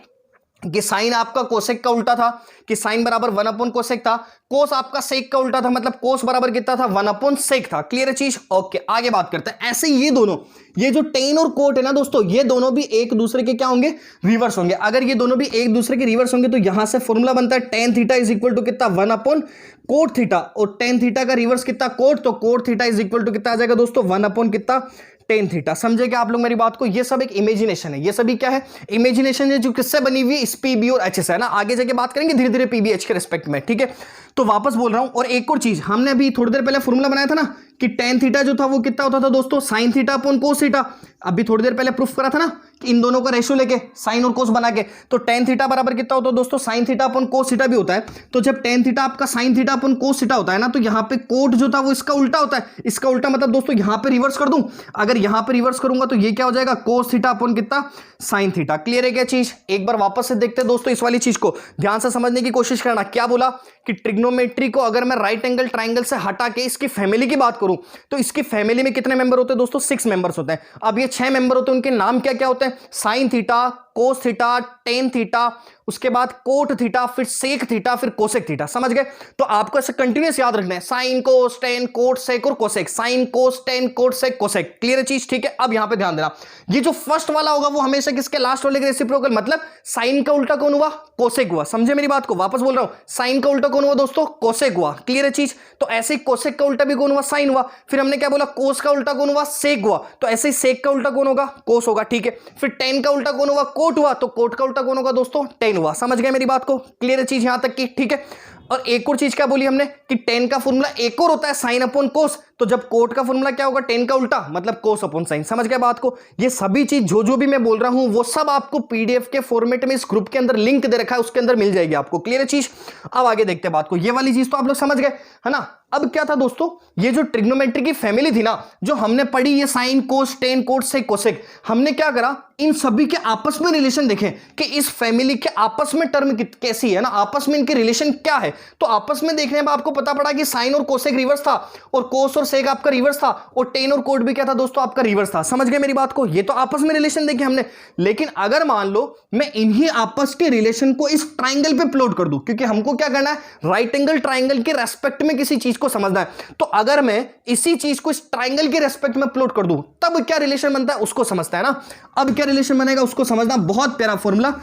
कि साइन आपका कोसेक का उल्टा था, कि साइन बराबर 1 कोसेक था। कोस आपका सेक का उल्टा था, मतलब कोस बराबर कितना था, 1 सेक था। क्लियर है चीज, ओके। आगे बात करते हैं। ऐसे ये दोनों, ये जो टेन और कोट है ना दोस्तों, ये दोनों भी एक दूसरे के क्या होंगे, रिवर्स होंगे। अगर ये दोनों भी एक दूसरे के रिवर्स होंगे तो यहां से फॉर्मूला बनता है tan theta is equal to कितना, 1 कोट थीटा। और टेन थीटा का रिवर्स कितना, कोट, तो cot theta is equal to कितना आ जाएगा दोस्तों, 1 कितना, टेन थीटा। समझे क्या आप लोग मेरी बात को। ये सब एक इमेजिनेशन है, ये सभी क्या है, इमेजिनेशन है, जो किससे बनी हुई, इस पीबी और एच से है ना। आगे जाके बात करेंगे धीरे धीरे पीबी एच के रिस्पेक्ट में, ठीक है। तो वापस बोल रहा हूं, और एक और चीज, हमने अभी थोड़ी देर पहले फॉर्मूला बनाया था ना कि टेन थीटा जो था वो कितना होता था दोस्तों, sine theta upon cos theta. अभी थोड़ी देर पहले प्रूफ करा था ना कि इन दोनों का रेशियो लेके साइन और कोस बना के, तो टेन थीटा बराबर कितना होता है दोस्तों, sine theta upon cos theta भी होता है। तो जब टेन थीटा आपका sine theta upon cos theta होता है ना, तो यहां पे कोट जो था वो इसका उल्टा होता है। इसका उल्टा मतलब दोस्तों यहां पे रिवर्स कर दूं, अगर यहां पे रिवर्स करूंगा तो ये क्या हो जाएगा, कोस थीटा अपॉन कितना, साइन थीटा। क्लियर है क्या चीज। एक बार वापस से देखते हैं दोस्तों, इस वाली चीज को ध्यान से समझने की कोशिश करना। क्या बोला कि ट्रिग्नोमेट्री को अगर मैं राइट एंगल ट्राइंगल से हटा के इसकी फैमिली की बात करूं तो इसकी फैमिली में कितने मेंबर होते हैं दोस्तों, 6 मेंबर्स होते हैं। अब ये 6 मेंबर होते हैं, उनके नाम क्या क्या होते हैं, sine theta, cos theta, tan theta, उसके बाद कोट थीटा, फिर सेक थीटा, फिर कोसेक थीटा। समझ गए। तो आपको ऐसे कंटिन्यूस याद रखना है, sine cos tan cot sec और cosec, sine cos tan cot sec cosec. Clear चीज, ठीक है। अब यहां पे ध्यान देना, ये जो फर्स्ट वाला होगा वो हमेशा किसके, लास्ट वाले के रेसिप्रोकल। मतलब साइन का उल्टा कौन हुआ, कोसेक हुआ। समझे मेरी बात को। वापस बोल रहा हूं, साइन का उल्टा कौन हुआ दोस्तों, कोसेक हुआ। क्लियर चीज। तो ऐसे ही कोसेक का उल्टा भी कौन हुआ, साइन हुआ। फिर हमने क्या बोला, कोस का उल्टा कौन हुआ, सेक हुआ। तो ऐसे ही सेक का उल्टा कौन होगा, कोस होगा, ठीक है। फिर टेन का उल्टा कौन हुआ, कोट हुआ। तो कोट का उल्टा कौन होगा दोस्तों, टेन हुआ। समझ गए मेरी बात को। क्लियर चीज यहां तक की, ठीक है। और एक और चीज क्या बोली हमने कि टेन का फॉर्मूला एक और होता है, साइन अपॉन कोस। तो जब कोट का फॉर्मूला क्या होगा, टेन का उल्टा, मतलब कोस अपॉन साइन। समझ गए बात को। ये सभी चीज जो भी मैं बोल रहा हूं वो सब आपको पीडीएफ के फॉर्मेट में इस ग्रुप के अंदर लिंक दे रखा है, उसके अंदर मिल जाएगी आपको। क्लियर चीज। अब आगे देखते हैं बात को। ये वाली चीज तो आप लोग समझ गए है ना। अब क्या था दोस्तों, ये जो ट्रिग्नोमेट्री की फैमिली थी ना, जो हमने पढ़ी, ये sine cos tan cot sec cosec, हमने क्या करा, इन सभी के आपस में रिलेशन देखें कि इस फैमिली के आपस में टर्म कैसी है ना, आपस में इनके रिलेशन क्या है। तो आपस में देखने में आपको पता पड़ा कि साइन और कोसेक रिवर्स था, और कोस और सेक आपका रिवर्स था, और टेन और कोट भी क्या था दोस्तों, आपका रिवर्स था। समझ गए मेरी बात को। ये तो आपस में रिलेशन देखे हमने। लेकिन अगर मान लो मैं इन्हीं आपस के रिलेशन को इस ट्राइंगल पे प्लॉट कर दूं, क्योंकि हमको क्या करना है, राइट एंगल ट्राइंगल के रेस्पेक्ट में किसी चीज को समझना है। तो अगर मैं इसी चीज को इस ट्राइंगल के रेस्पेक्ट में प्लॉट कर दूं, तब क्या रिलेशन बनता है उसको समझता है ना। अब क्या रिलेशन बनेगा उसको समझना। बहुत प्यारा फॉर्मूला,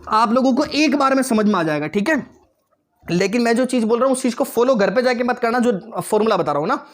आप लोगों को एक बार में समझ में आ जाएगा, ठीक है। लेकिन मैं जो चीज बोल रहा हूं उस चीज को फॉलो घर पे जाके मत करना, जो फॉर्मूला बता रहा हूं ना।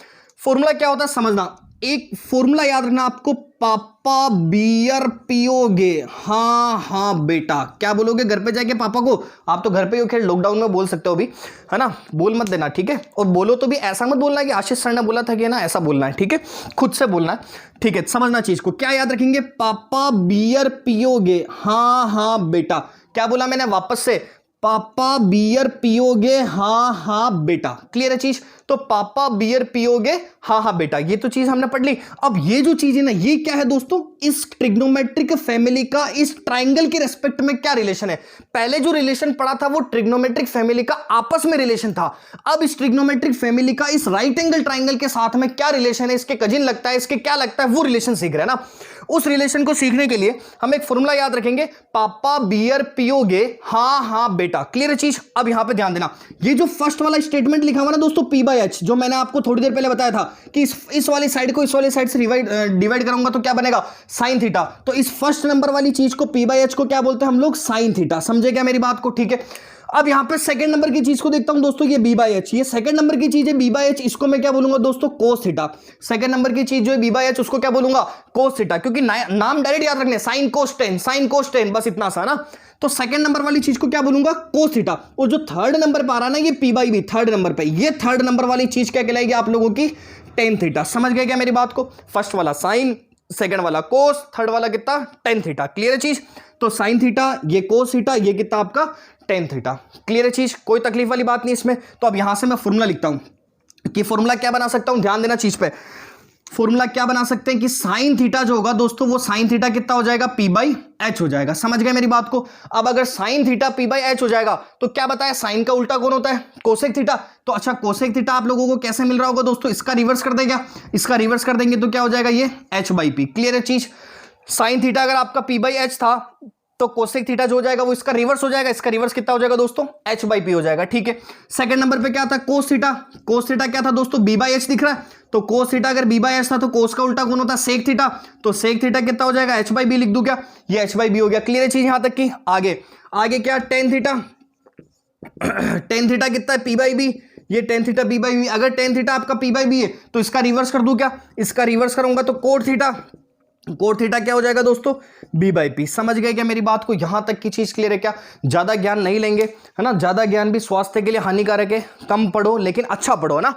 फॉर्मूला क्या होता है समझना। एक फॉर्मूला याद रखना आपको, पापा बियर पियोगे। हाँ बेटा, क्या बोलोगे घर पे जाके पापा को। आप तो घर पे ही हो, खैर लॉकडाउन में बोल सकते हो अभी, है ना। बोल मत देना, ठीक है। और बोलो तो भी ऐसा मत बोलना कि आशीष सर ने बोला था कि ना, ऐसा बोलना है, ठीक है। खुद से बोलना है, ठीक है। समझना चीज को। क्या याद रखेंगे, पापा बियर पियोगे। हाँ बेटा। क्या बोला मैंने, वापस से, पापा बियर पियोगे हाँ हाँ बेटा, क्लियर है चीज। तो पापा बियर पियोगे हाँ हाँ बेटा, ये तो चीज हमने पढ़ ली। अब ये जो चीज है ना, ये क्या है दोस्तों, इस ट्रिग्नोमेट्रिक फैमिली का इस ट्राइंगल के रेस्पेक्ट में क्या रिलेशन है। पहले जो रिलेशन पढ़ा था वो ट्रिग्नोमेट्रिक फैमिली का आपस में रिलेशन था। अब इस ट्रिग्नोमेट्रिक फैमिली का इस राइट एंगल ट्राइंगल के साथ में क्या रिलेशन है, इसके कजिन लगता है, इसके क्या लगता है, वो रिलेशन सीख रहे हैं ना। उस रिलेशन को सीखने के लिए हम एक फॉर्मूला याद रखेंगे, पापा बियर पियोगे हाँ हाँ बेटा, क्लियर है चीज। अब यहां पे ध्यान देना, ये जो फर्स्ट वाला स्टेटमेंट लिखा हुआ ना दोस्तों, पी बाई एच, जो मैंने आपको थोड़ी देर पहले बताया था कि इस वाली साइड को इस वाली साइड से डिवाइड करूंगा तो क्या बनेगा, साइन थीटा। तो इस फर्स्ट नंबर वाली चीज को पी बाई एच को क्या बोलते हैं हम लोग, साइन थीटा। समझे क्या मेरी बात को, ठीक है। अब यहां पे सेकंड नंबर की चीज को देखता हूं दोस्तों, ये बी बाई एच, ये सेकंड नंबर की चीज है बी बाई एच, इसको मैं क्या बोलूंगा दोस्तों, कोस थीटा। सेकंड नंबर की चीज जो है बी बाई एच, उसको क्या बोलूंगा, कोस थीटा, क्योंकि नाम डायरेक्ट याद रखने, sign cos ten, sign cos ten, बस इतना सा ना। तो सेकंड नंबर वाली चीज को क्या बोलूंगा, कोस थीटा। और जो थर्ड नंबर पर आ रहा ना, ये P by B, third number पे, ये थर्ड नंबर वाली चीज क्या कहलाएगी आप लोगों की, टेन थीटा। समझ गए क्या मेरी बात को, फर्स्ट वाला साइन, सेकंड वाला कोस, थर्ड वाला कितना, टेन थीटा, क्लियर है चीज। तो साइन थीटा, ये कोस थीटा, ये कितना आपका टेन थीटा, क्लियर है चीज, कोई तकलीफ वाली बात नहीं इसमें। तो अब यहां से मैं फॉर्मूला लिखता हूं कि फॉर्मूला क्या बना सकता हूं, ध्यान देना चीज पे। फॉर्मूला क्या बना सकते हैं कि साइन थीटा जो होगा दोस्तों, वो साइन थीटा कितना हो जाएगा, पी बाई एच हो जाएगा। समझ गए मेरी बात को। अब अगर sine theta P by H हो जाएगा तो क्या बताया, साइन का उल्टा कौन होता है, कोसेक थीटा। तो अच्छा, कोसेक थीटा आप लोगों को कैसे मिल रहा होगा दोस्तों, इसका रिवर्स कर देगा, इसका रिवर्स कर देंगे तो क्या हो जाएगा, ये एच बाई पी, क्लियर है चीज। साइन थीटा अगर आपका पी बाई एच था तो कोसेक थीटा जो हो जाएगा वो इसका रिवर्स हो जाएगा, इसका रिवर्स कितना हो जाएगा दोस्तों, एच बाई पी हो जाएगा, ठीक है। सेकंड नंबर पे क्या था, कोस थीटा। कोस थीटा क्या था दोस्तों, बी बाई एच दिख रहा है, तो कोस थीटा अगर बी बाई एच था तो कोस का उल्टा कौन होता है, सेक थीटा। तो सेक थीटा कितना हो जाएगा, एच बाई बी लिख दूं क्या, ये एच बाई बी हो गया, क्लियर है चीज यहां तक की। आगे आगे क्या, टेन थीटा। टेन थीटा कितना है, पी बाई बी, ये tan theta B by B. अगर टेन थीटा आपका पी बाई बी है तो इसका रिवर्स कर दूं क्या, इसका रिवर्स करूंगा तो कोट थीटा, कोट थीटा क्या हो जाएगा दोस्तों, बी बाई पी। समझ गए क्या मेरी बात को, यहां तक की चीज क्लियर है क्या। ज्यादा ज्ञान नहीं लेंगे, है ना, ज्यादा ज्ञान भी स्वास्थ्य के लिए हानिकारक है, कम पढ़ो लेकिन अच्छा पढ़ो ना।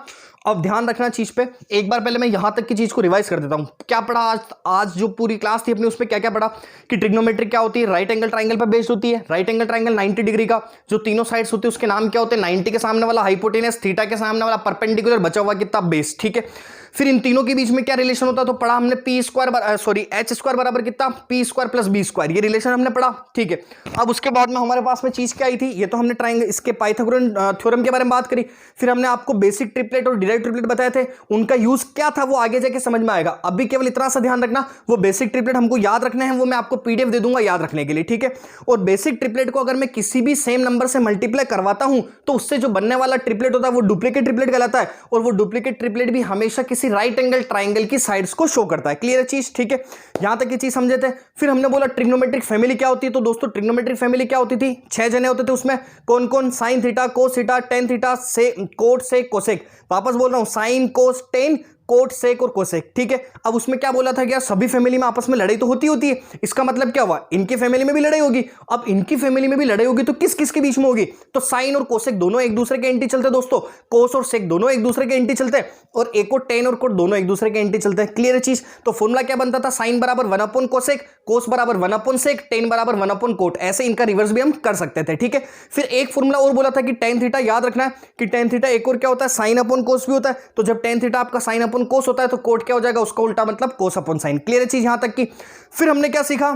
अब ध्यान रखना चीज पे, एक बार पहले मैं यहां तक की चीज को रिवाइज कर देता हूं। क्या पढ़ा आज जो पूरी क्लास थी अपनी, उसमें क्या क्या पढ़ा कि ट्रिग्नोमेट्रिक क्या होती है, राइट एंगल ट्राइंगल पर बेस्ड होती है। राइट एंगल ट्राइंगल 90 डिग्री का, जो तीनों साइड्स होती है उसके नाम क्या होते हैं, 90 के सामने वाला हाइपोटेनस, थीटा के सामने वाला परपेंडिकुलर, बचा हुआ कितना बेस, ठीक है। फिर इन तीनों के बीच में क्या रिलेशन होता है, तो पढ़ा हमने P square sorry H square बराबर कितना, P square plus B square, ये रिलेशन हमने पढ़ा, ठीक है। अब उसके बाद में हमारे पास में चीज क्या आई थी, ये तो हमने ट्राइंगल इसके पाइथागोरन थ्योरम के बारे में बात करी। फिर हमने आपको बेसिक ट्रिपलेट और डायरेक्ट ट्रिपलेट बताए थे, उनका यूज क्या था वो आगे जाके समझ में आएगा। अभी केवल इतना सा ध्यान रखना, वो बेसिक ट्रिपलेट हमको याद रखने हैं, वो मैं आपको पीडीएफ दे दूंगा याद रखने के लिए, ठीक है। और बेसिक ट्रिपलेट को अगर मैं किसी भी सेम नंबर से मल्टीप्लाई करवाता हूं तो उससे जो बनने वाला ट्रिपलेट होता है वो डुप्लीकेट ट्रिपलेट कहलाता है। और वो डुप्लीकेट ट्रिपलेट भी हमेशा किसी राइट एंगल ट्राइंगल की साइड्स को शो करता है, क्लियर है चीज, ठीक है। यहां तक की चीज समझे थे। फिर हमने बोला ट्रिग्नोमेट्रिक फैमिली क्या होती है, तो दोस्तों ट्रिग्नोमेट्रिक फैमिली क्या होती थी, 6 जने होते थे उसमें, कौन कौन, sine theta, cos theta, tan theta, से कोट सेक कोसेक। वापस बोल रहा हूं, sine cos tan cot sec और कोसेक, ठीक है। अब उसमें क्या बोला था कि यार सभी फैमिली में आपस में लड़ाई तो होती है। इसका मतलब क्या हुआ, इनकी फैमिली में भी लड़ाई होगी। अब इनकी फैमिली में भी लड़ाई होगी तो किस किस के बीच में होगी, तो साइन और कोसेक दोनों एक दूसरे के एंटी चलते दोस्तों, कोस और सेक दोनों एक दूसरे के एंटी चलते, और एक और टेन और कोट दोनों एक दूसरे के एंटी चलते हैं, क्लियर है चीज। तो फॉर्मूला क्या बनता था, साइन बराबर 1 अपॉन कोसेक, कोस बराबर 1 अपॉन सेक, टेन बराबर 1 अपॉन कोट। ऐसे इनका रिवर्स भी हम कर सकते थे, ठीक है। फिर एक फॉर्मूला और बोला था कि टेन थीटा याद रखना है कि टेन थीटा एक और क्या होता है, साइन अपॉन कोस भी होता है। तो जब टेन थीटा आपका साइन अपॉन कोस होता है तो कोट क्या हो जाएगा, उसका उल्टा मतलब कोस अपॉन साइन, क्लियर है चीज यहां तक की। फिर हमने क्या सीखा,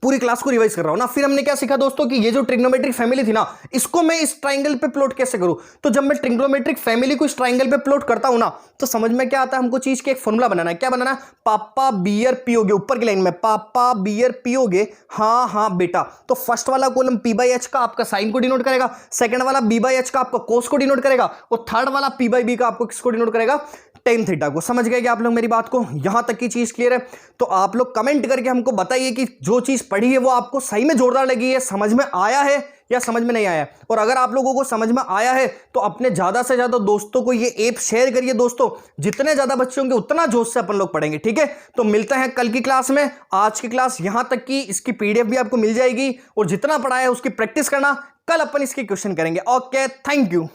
पूरी क्लास को रिवाइज कर रहा हूं ना। फिर हमने क्या सीखा दोस्तों कि ये जो ट्रिग्नोमेट्रिक फैमिली थी ना, इसको मैं इस ट्राइंगल पे प्लॉट कैसे करूं। तो जब मैं ट्रिग्नोमेट्रिक फैमिली को इस ट्राइंगल पे प्लॉट करता हूं ना, तो समझ में क्या आता है, हमको चीज के एक फॉर्मूला बनाना है। क्या बनाना है, पापा बियर पियोगे, ऊपर की लाइन में पापा बियर पियोगे हाँ हाँ बेटा। तो फर्स्ट वाला कॉलम पी बाई एच का आपका साइन को डिनोट करेगा, सेकंड वाला बी बाई एच का आपका कोस को डिनोट करेगा, और थर्ड वाला पी बाई बी का आपको किसको डिनोट करेगा, टेन थीटा को। समझ गए क्या आप लोग मेरी बात को, यहां तक की चीज क्लियर है। तो आप लोग कमेंट करके हमको बताइए कि जो चीज पढ़ी है वो आपको सही में जोरदार लगी है, समझ में आया है या समझ में नहीं आया। और अगर आप लोगों को समझ में आया है तो अपने ज्यादा से ज्यादा दोस्तों को ये ऐप शेयर करिए दोस्तों, जितने ज्यादा बच्चे होंगे उतना जोश से अपन लोग पढ़ेंगे, ठीक है। तो मिलते हैं कल की क्लास में। आज की क्लास यहां तक की, इसकी पीडीएफ भी आपको मिल जाएगी, और जितना पढ़ा है उसकी प्रैक्टिस करना, कल अपन इसके क्वेश्चन करेंगे। Okay, thank you.